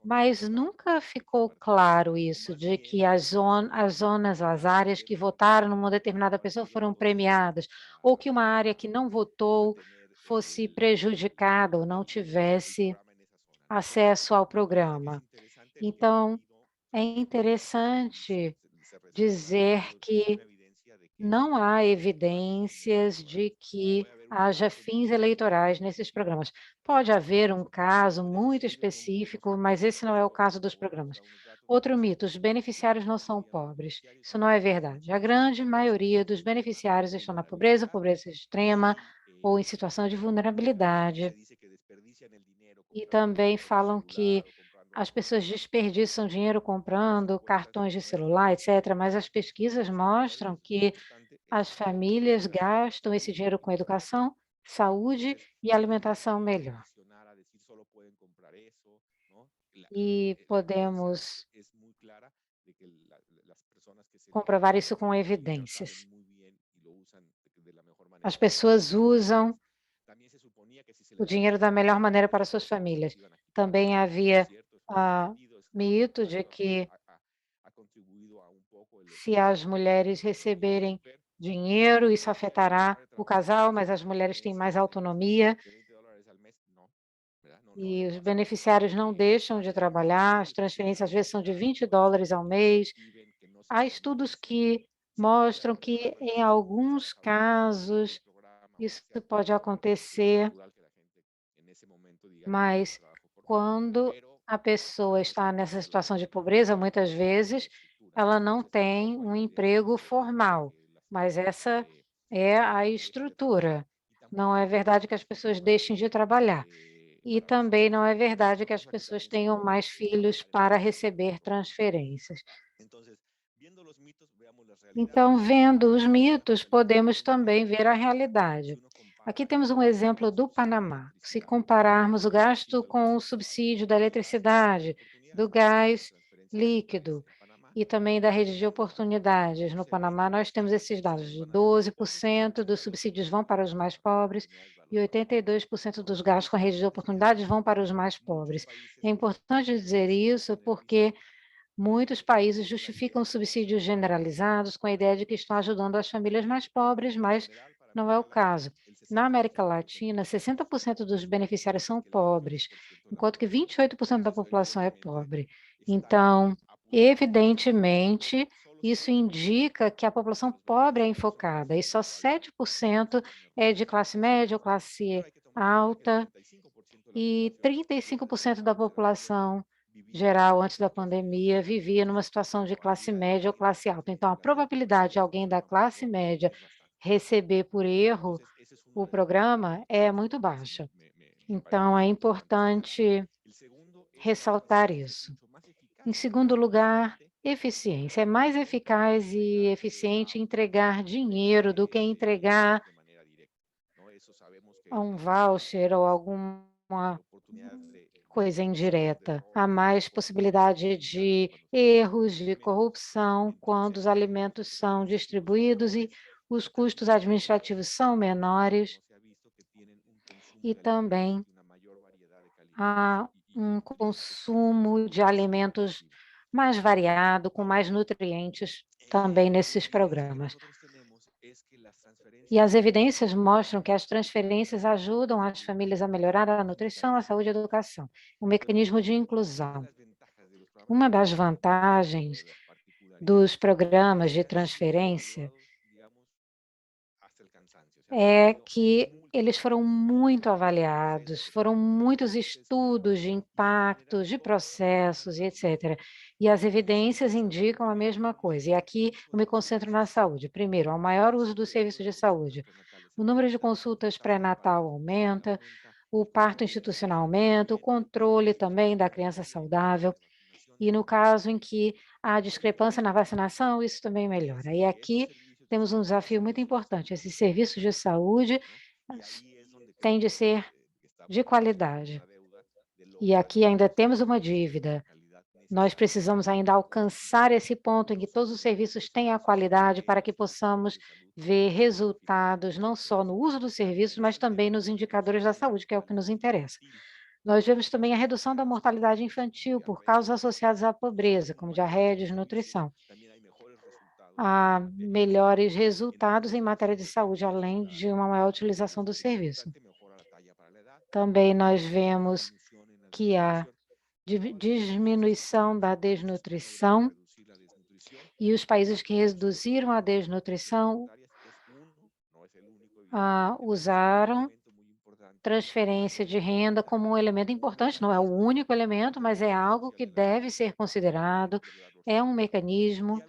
mas nunca ficou claro isso, de que as zonas, as áreas que votaram numa determinada pessoa foram premiadas, ou que uma área que não votou fosse prejudicada ou não tivesse acesso ao programa. Então, é interessante dizer que não há evidências de que haja fins eleitorais nesses programas. Pode haver um caso muito específico, mas esse não é o caso dos programas. Outro mito, os beneficiários não são pobres. Isso não é verdade. A grande maioria dos beneficiários estão na pobreza, pobreza extrema ou em situação de vulnerabilidade. E também falam que as pessoas desperdiçam dinheiro comprando cartões de celular, etc., mas as pesquisas mostram que as famílias gastam esse dinheiro com educação, saúde e alimentação melhor. E podemos comprovar isso com evidências. As pessoas usam o dinheiro da melhor maneira para suas famílias. Também havia mito de que se as mulheres receberem dinheiro, isso afetará o casal, mas as mulheres têm mais autonomia e os beneficiários não deixam de trabalhar, as transferências às vezes são de $20 ao mês. Há estudos que mostram que, em alguns casos, isso pode acontecer, mas quando a pessoa está nessa situação de pobreza, muitas vezes ela não tem um emprego formal, mas essa é a estrutura. Não é verdade que as pessoas deixem de trabalhar. E também não é verdade que as pessoas tenham mais filhos para receber transferências. Então, vendo os mitos, podemos também ver a realidade. Aqui temos um exemplo do Panamá. Se compararmos o gasto com o subsídio da eletricidade, do gás líquido e também da rede de oportunidades. No Panamá, nós temos esses dados de 12% dos subsídios vão para os mais pobres e 82% dos gastos com a rede de oportunidades vão para os mais pobres. É importante dizer isso porque muitos países justificam subsídios generalizados com a ideia de que estão ajudando as famílias mais pobres, mas não é o caso. Na América Latina, 60% dos beneficiários são pobres, enquanto que 28% da população é pobre. Então, evidentemente, isso indica que a população pobre é enfocada e só 7% é de classe média ou classe alta e 35% da população geral antes da pandemia vivia numa situação de classe média ou classe alta. Então, a probabilidade de alguém da classe média receber por erro o programa é muito baixa. Então, é importante ressaltar isso. Em segundo lugar, eficiência. É mais eficaz e eficiente entregar dinheiro do que entregar um voucher ou alguma coisa indireta. Há mais possibilidade de erros, de corrupção, quando os alimentos são distribuídos e os custos administrativos são menores. E também há um consumo de alimentos mais variado, com mais nutrientes também nesses programas. E as evidências mostram que as transferências ajudam as famílias a melhorar a nutrição, a saúde e a educação. Um mecanismo de inclusão. Uma das vantagens dos programas de transferência é que eles foram muito avaliados, foram muitos estudos de impactos, de processos e etc. E as evidências indicam a mesma coisa. E aqui eu me concentro na saúde. Primeiro, ao maior uso do serviço de saúde. O número de consultas pré-natal aumenta, o parto institucional aumenta, o controle também da criança saudável. E no caso em que há discrepância na vacinação, isso também melhora. E aqui temos um desafio muito importante. Esses serviços de saúde têm de ser de qualidade. E aqui ainda temos uma dívida. Nós precisamos ainda alcançar esse ponto em que todos os serviços tenham a qualidade para que possamos ver resultados não só no uso dos serviços, mas também nos indicadores da saúde, que é o que nos interessa. Nós vemos também a redução da mortalidade infantil por causas associadas à pobreza, como diarreia e desnutrição. Há melhores resultados em matéria de saúde, além de uma maior utilização do serviço. Também nós vemos que há diminuição da desnutrição e os países que reduziram a desnutrição usaram transferência de renda como um elemento importante, não é o único elemento, mas é algo que deve ser considerado, é um mecanismo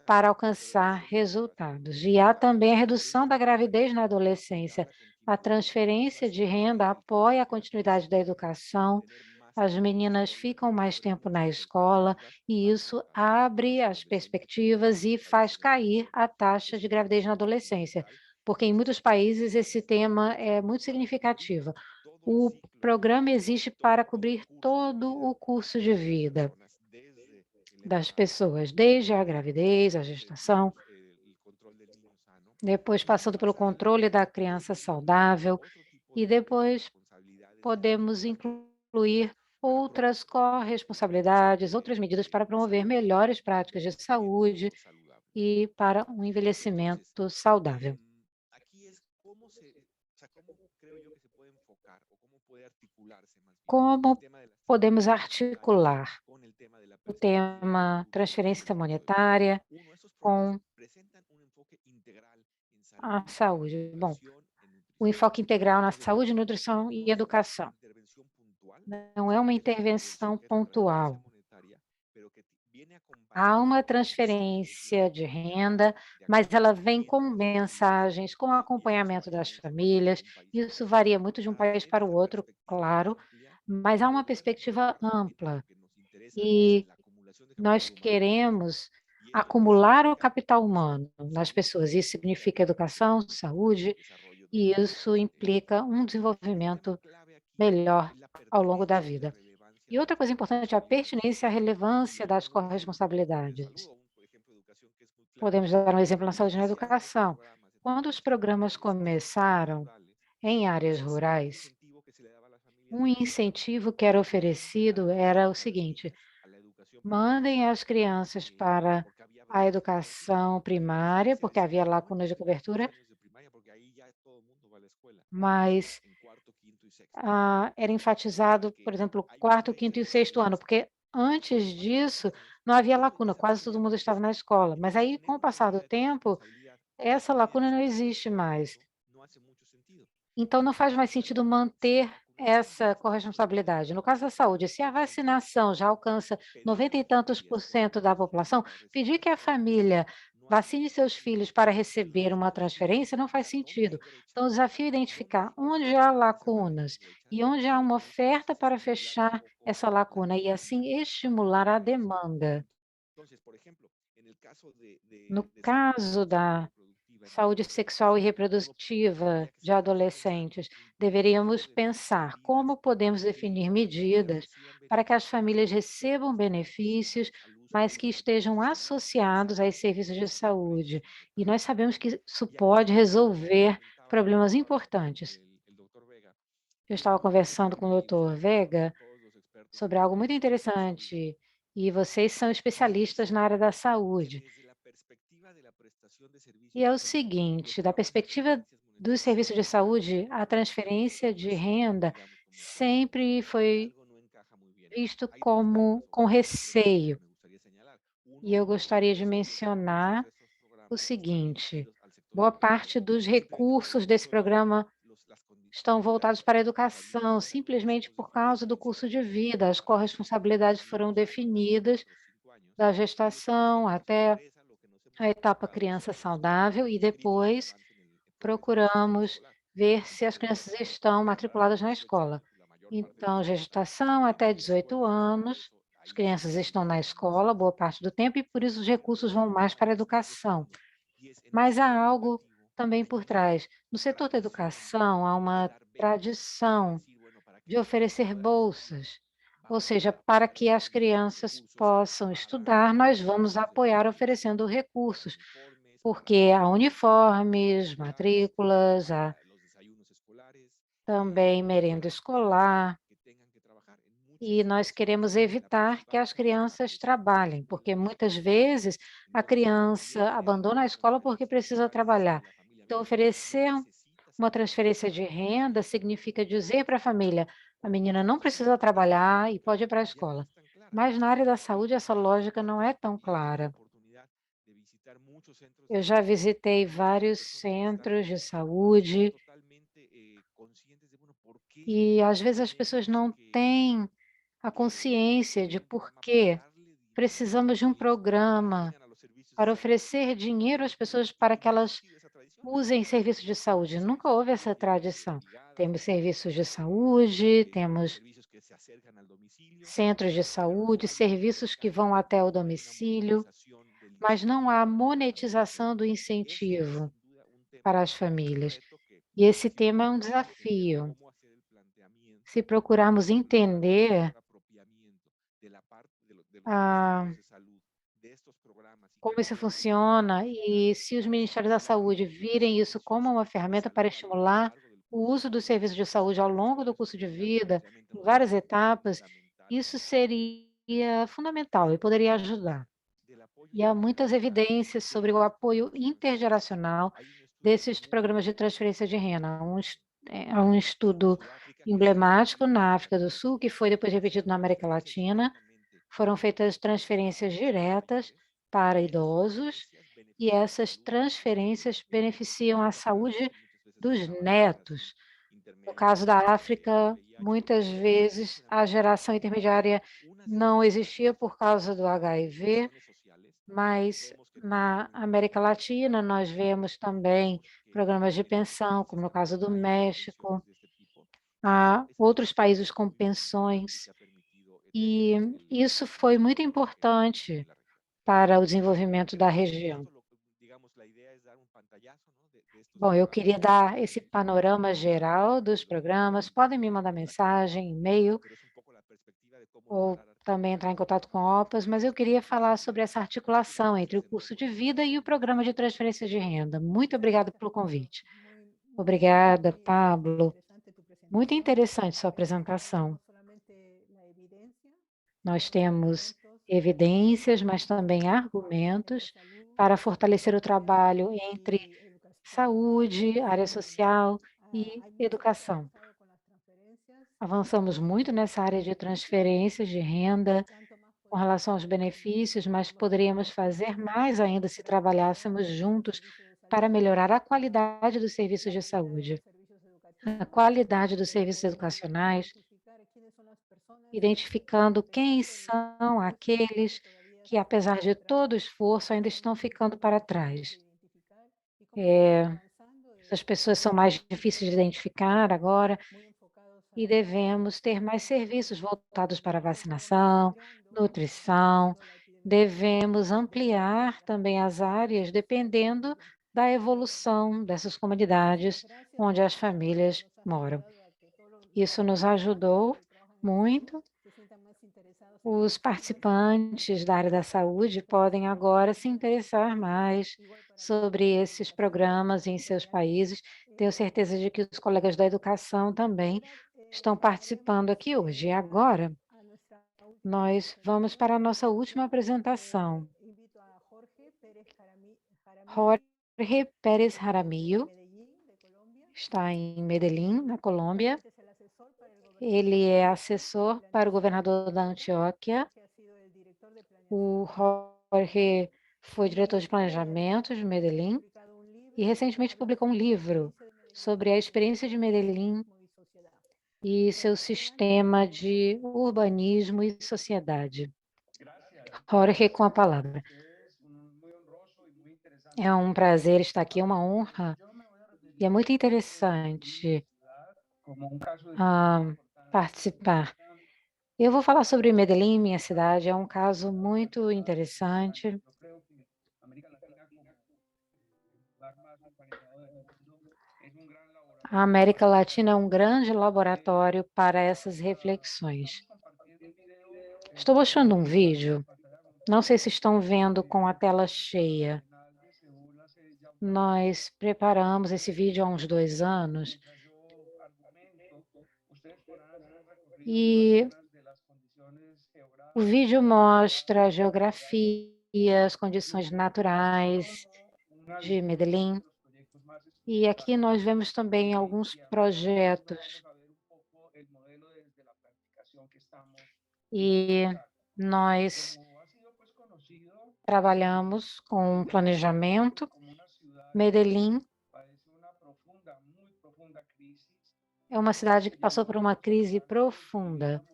para alcançar resultados. E há também a redução da gravidez na adolescência. A transferência de renda apoia a continuidade da educação, as meninas ficam mais tempo na escola e isso abre as perspectivas e faz cair a taxa de gravidez na adolescência, porque em muitos países esse tema é muito significativo. O programa existe para cobrir todo o curso de vida das pessoas, desde a gravidez, a gestação, depois passando pelo controle da criança saudável E depois podemos incluir outras corresponsabilidades, outras medidas para promover melhores práticas de saúde e para um envelhecimento saudável. Como podemos articular o tema transferência monetária com a saúde? Bom, o enfoque integral na saúde, nutrição e educação. Não é uma intervenção pontual. Há uma transferência de renda, mas ela vem com mensagens, com acompanhamento das famílias. Isso varia muito de um país para o outro, claro, mas há uma perspectiva ampla. E nós queremos acumular o capital humano nas pessoas. Isso significa educação, saúde, e isso implica um desenvolvimento melhor ao longo da vida. E outra coisa importante é a pertinência e a relevância das corresponsabilidades. Podemos dar um exemplo na saúde e na educação. Quando os programas começaram em áreas rurais, um incentivo que era oferecido era o seguinte: mandem as crianças para a educação primária, porque havia lacunas de cobertura, mas era enfatizado, por exemplo, o quarto, quinto e o sexto ano, porque antes disso não havia lacuna, quase todo mundo estava na escola. Mas aí, com o passar do tempo, essa lacuna não existe mais. Então, não faz mais sentido manter essa corresponsabilidade. No caso da saúde, se a vacinação já alcança 90 e tantos % da população, pedir que a família vacine seus filhos para receber uma transferência não faz sentido. Então, o desafio é identificar onde há lacunas e onde há uma oferta para fechar essa lacuna e, assim, estimular a demanda. No caso da saúde sexual e reprodutiva de adolescentes, deveríamos pensar como podemos definir medidas para que as famílias recebam benefícios, mas que estejam associados aos serviços de saúde. E nós sabemos que isso pode resolver problemas importantes. Eu estava conversando com o Dr. Vega sobre algo muito interessante, e vocês são especialistas na área da saúde. E é o seguinte, da perspectiva dos serviços de saúde, a transferência de renda sempre foi visto como com receio. E eu gostaria de mencionar o seguinte: boa parte dos recursos desse programa estão voltados para a educação, simplesmente por causa do curso de vida. As corresponsabilidades foram definidas da gestação até a etapa criança saudável e depois procuramos ver se as crianças estão matriculadas na escola. Então, gestação até 18 anos, as crianças estão na escola boa parte do tempo e por isso os recursos vão mais para a educação. Mas há algo também por trás. No setor da educação, há uma tradição de oferecer bolsas, ou seja, para que as crianças possam estudar, nós vamos apoiar oferecendo recursos, porque há uniformes, matrículas, há também merenda escolar, e nós queremos evitar que as crianças trabalhem, porque muitas vezes a criança abandona a escola porque precisa trabalhar. Então, oferecer uma transferência de renda significa dizer para a família: a menina não precisa trabalhar e pode ir para a escola. Mas na área da saúde, essa lógica não é tão clara. Eu já visitei vários centros de saúde e, às vezes, as pessoas não têm a consciência de por que precisamos de um programa para oferecer dinheiro às pessoas para que elas usem serviços de saúde. Nunca houve essa tradição. Temos serviços de saúde, temos centros de saúde, serviços que vão até o domicílio, mas não há monetização do incentivo para as famílias. E esse tema é um desafio. Se procurarmos entender como isso funciona e se os Ministérios da Saúde virem isso como uma ferramenta para estimular o uso do serviço de saúde ao longo do curso de vida, em várias etapas, isso seria fundamental e poderia ajudar. E há muitas evidências sobre o apoio intergeracional desses programas de transferência de renda. Há um estudo emblemático na África do Sul, que foi depois repetido na América Latina. Foram feitas transferências diretas para idosos e essas transferências beneficiam a saúde dos netos. No caso da África, muitas vezes a geração intermediária não existia por causa do HIV, mas na América Latina nós vemos também programas de pensão, como no caso do México, há outros países com pensões, e isso foi muito importante para o desenvolvimento da região. Bom, eu queria dar esse panorama geral dos programas. Podem me mandar mensagem, e-mail, ou também entrar em contato com a OPAS, mas eu queria falar sobre essa articulação entre o curso de vida e o programa de transferência de renda. Muito obrigada pelo convite. Obrigada, Pablo. Muito interessante sua apresentação. Nós temos evidências, mas também argumentos para fortalecer o trabalho entre saúde, área social e educação. Avançamos muito nessa área de transferências de renda com relação aos benefícios, mas poderíamos fazer mais ainda se trabalhássemos juntos para melhorar a qualidade dos serviços de saúde, a qualidade dos serviços educacionais, identificando quem são aqueles que, apesar de todo o esforço, ainda estão ficando para trás. Essas pessoas são mais difíceis de identificar agora e devemos ter mais serviços voltados para vacinação, nutrição. Devemos ampliar também as áreas dependendo da evolução dessas comunidades onde as famílias moram. Isso nos ajudou muito. Os participantes da área da saúde podem agora se interessar mais sobre esses programas em seus países. Tenho certeza de que os colegas da educação também estão participando aqui hoje. E agora, nós vamos para a nossa última apresentação. Jorge Pérez Jaramillo está em Medellín, na Colômbia. Ele é assessor para o governador da Antioquia. O Jorge foi diretor de planejamento de Medellín e recentemente publicou um livro sobre a experiência de Medellín e seu sistema de urbanismo e sociedade. Jorge, com a palavra. É um prazer estar aqui, é uma honra, e é muito interessante participar. Eu vou falar sobre Medellín, minha cidade, é um caso muito interessante. A América Latina é um grande laboratório para essas reflexões. Estou mostrando um vídeo, não sei se estão vendo com a tela cheia. Nós preparamos esse vídeo há uns 2 anos e o vídeo mostra a geografia, as condições naturais de Medellín. E aqui nós vemos também alguns projetos. E nós trabalhamos com planejamento. Medellín é uma cidade que passou por uma crise profunda.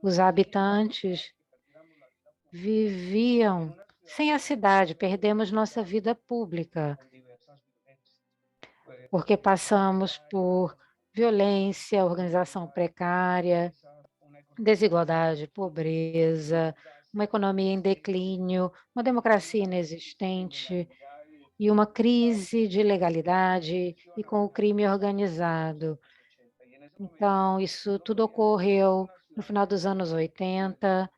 Os habitantes viviam sem a cidade, perdemos nossa vida pública, porque passamos por violência, organização precária, desigualdade, pobreza, uma economia em declínio, uma democracia inexistente e uma crise de legalidade e com o crime organizado. Então, isso tudo ocorreu no final dos anos 80.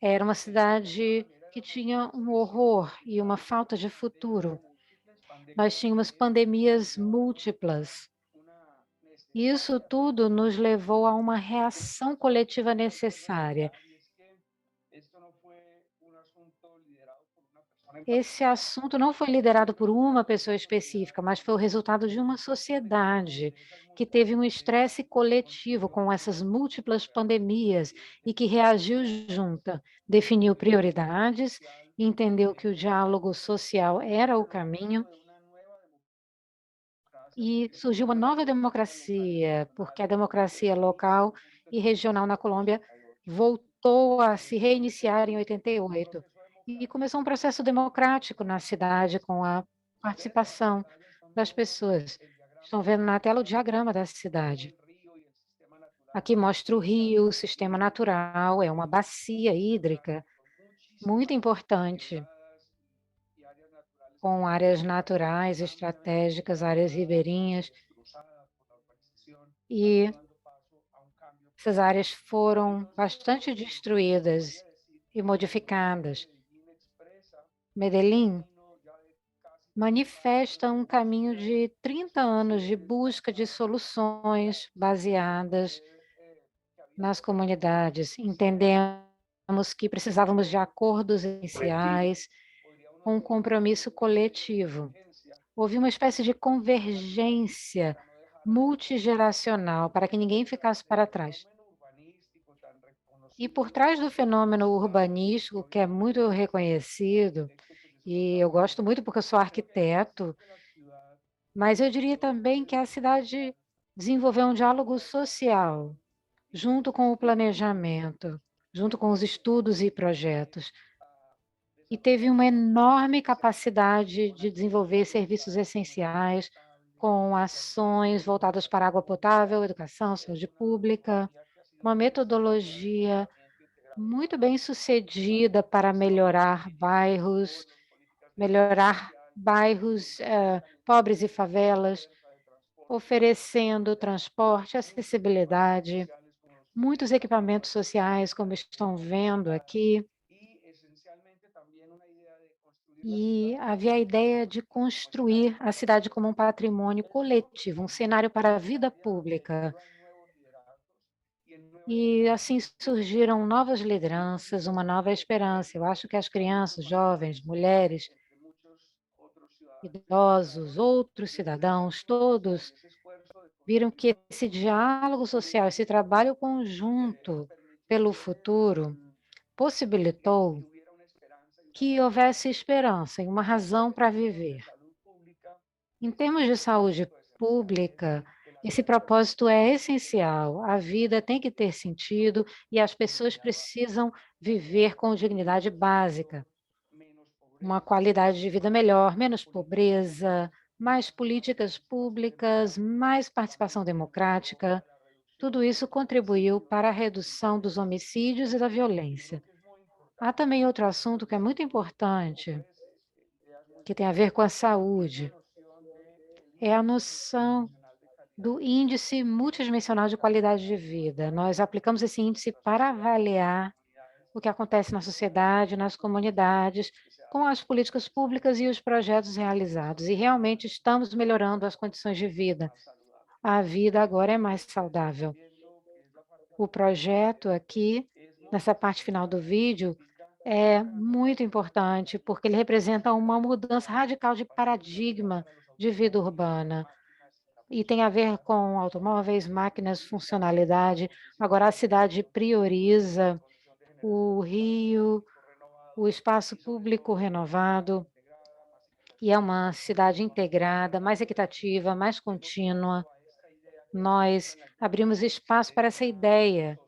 Era uma cidade que tinha um horror e uma falta de futuro. Nós tínhamos pandemias múltiplas Isso tudo nos levou a uma reação coletiva necessária. Esse assunto não foi liderado por uma pessoa específica, mas foi o resultado de uma sociedade que teve um estresse coletivo com essas múltiplas pandemias e que reagiu junta, definiu prioridades, entendeu que o diálogo social era o caminho e surgiu uma nova democracia, porque a democracia local e regional na Colômbia voltou a se reiniciar em 88. E começou um processo democrático na cidade com a participação das pessoas. Estão vendo na tela o diagrama da cidade. Aqui mostra o rio, o sistema natural, é uma bacia hídrica muito importante, com áreas naturais, estratégicas, áreas ribeirinhas, e essas áreas foram bastante destruídas e modificadas. Medellín manifesta um caminho de 30 anos de busca de soluções baseadas nas comunidades. Entendemos que precisávamos de acordos iniciais, um compromisso coletivo. Houve uma espécie de convergência multigeracional para que ninguém ficasse para trás. E por trás do fenômeno urbanístico, que é muito reconhecido, e eu gosto muito porque eu sou arquiteto, mas eu diria também que a cidade desenvolveu um diálogo social, junto com o planejamento, junto com os estudos e projetos, e teve uma enorme capacidade de desenvolver serviços essenciais, com ações voltadas para água potável, educação, saúde pública, uma metodologia muito bem sucedida para melhorar bairros pobres e favelas, oferecendo transporte, acessibilidade, muitos equipamentos sociais, como estão vendo aqui. E havia a ideia de construir a cidade como um patrimônio coletivo, um cenário para a vida pública. E assim surgiram novas lideranças, uma nova esperança. Eu acho que as crianças, jovens, mulheres, idosos, outros cidadãos, todos viram que esse diálogo social, esse trabalho conjunto pelo futuro, possibilitou que houvesse esperança e uma razão para viver. Em termos de saúde pública, esse propósito é essencial. A vida tem que ter sentido e as pessoas precisam viver com dignidade básica. Uma qualidade de vida melhor, menos pobreza, mais políticas públicas, mais participação democrática. Tudo isso contribuiu para a redução dos homicídios e da violência. Há também outro assunto que é muito importante, que tem a ver com a saúde. É a noção do índice multidimensional de qualidade de vida. Nós aplicamos esse índice para avaliar o que acontece na sociedade, nas comunidades, com as políticas públicas e os projetos realizados. E realmente estamos melhorando as condições de vida. A vida agora é mais saudável. O projeto aqui, nessa parte final do vídeo, é muito importante, porque ele representa uma mudança radical de paradigma de vida urbana. E tem a ver com automóveis, máquinas, funcionalidade. Agora a cidade prioriza o rio, o espaço público renovado, e é uma cidade integrada, mais equitativa, mais contínua. Nós abrimos espaço para essa ideia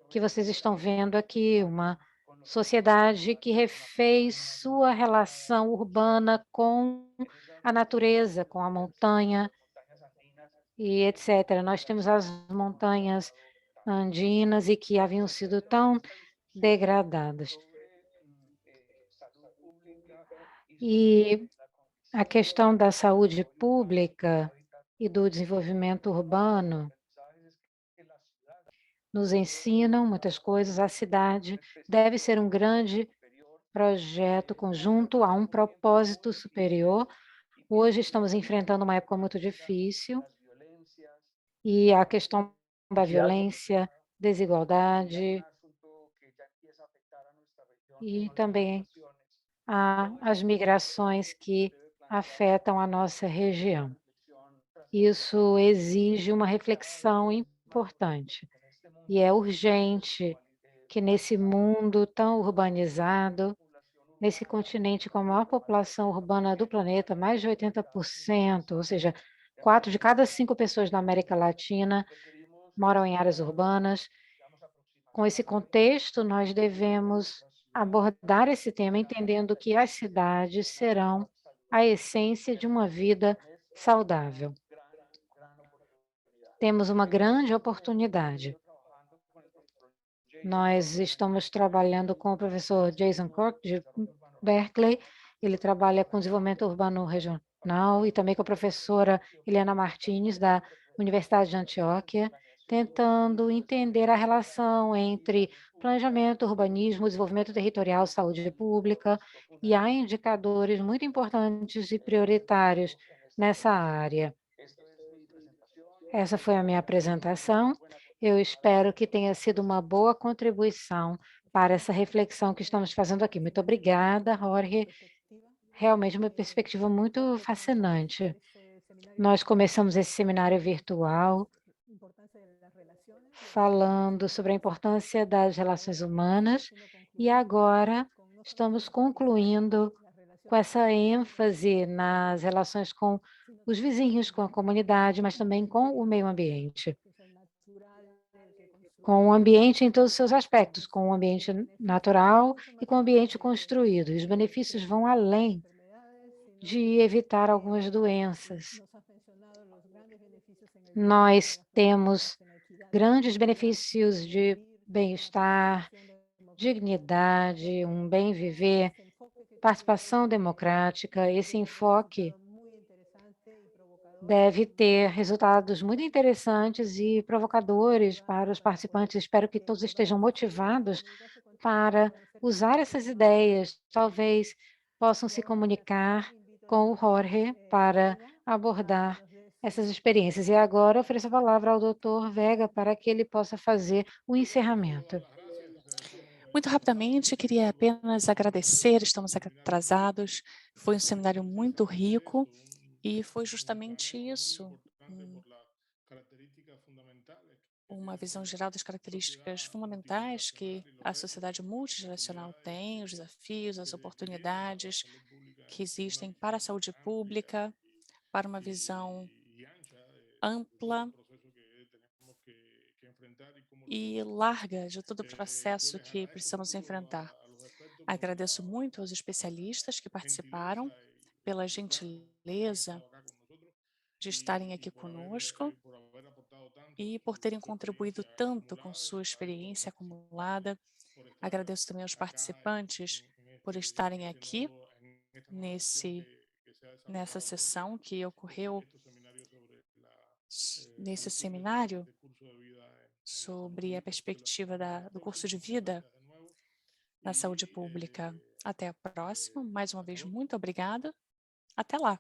que vocês estão vendo aqui, uma sociedade que refez sua relação urbana com a natureza, com a montanha e etc. Nós temos as montanhas andinas e que haviam sido tão degradadas. E a questão da saúde pública e do desenvolvimento urbano nos ensinam muitas coisas. A cidade deve ser um grande projeto conjunto a um propósito superior. Hoje estamos enfrentando uma época muito difícil e a questão da violência, desigualdade e também as migrações que afetam a nossa região. Isso exige uma reflexão importante e é urgente que nesse mundo tão urbanizado, nesse continente com a maior população urbana do planeta, mais de 80%, ou seja, 4 de cada 5 pessoas da América Latina moram em áreas urbanas. Com esse contexto, nós devemos abordar esse tema entendendo que as cidades serão a essência de uma vida saudável. Temos uma grande oportunidade. Nós estamos trabalhando com o professor Jason Cork, de Berkeley. Ele trabalha com desenvolvimento urbano regional e também com a professora Helena Martins, da Universidade de Antioquia, tentando entender a relação entre planejamento, urbanismo, desenvolvimento territorial, saúde pública, e há indicadores muito importantes e prioritários nessa área. Essa foi a minha apresentação. Eu espero que tenha sido uma boa contribuição para essa reflexão que estamos fazendo aqui. Muito obrigada, Jorge. Realmente uma perspectiva muito fascinante. Nós começamos esse seminário virtual falando sobre a importância das relações humanas e agora estamos concluindo com essa ênfase nas relações com os vizinhos, com a comunidade, mas também com o meio ambiente. Com o ambiente em todos os seus aspectos, com o ambiente natural e com o ambiente construído. Os benefícios vão além de evitar algumas doenças. Nós temos grandes benefícios de bem-estar, dignidade, um bem viver, participação democrática. Esse enfoque deve ter resultados muito interessantes e provocadores para os participantes. Espero que todos estejam motivados para usar essas ideias. Talvez possam se comunicar com o Jorge para abordar essas experiências. E agora ofereço a palavra ao Dr. Vega para que ele possa fazer o encerramento. Muito rapidamente, queria apenas agradecer, estamos atrasados, foi um seminário muito rico e foi justamente isso, uma visão geral das características fundamentais que a sociedade multigeracional tem, os desafios, as oportunidades que existem para a saúde pública, para uma visão ampla e larga de todo o processo que precisamos enfrentar. Agradeço muito aos especialistas que participaram pela gentileza de estarem aqui conosco e por terem contribuído tanto com sua experiência acumulada. Agradeço também aos participantes por estarem aqui nessa sessão que ocorreu nesse seminário sobre a perspectiva do curso de vida na saúde pública. Até a próxima. Mais uma vez, muito obrigada. Até lá.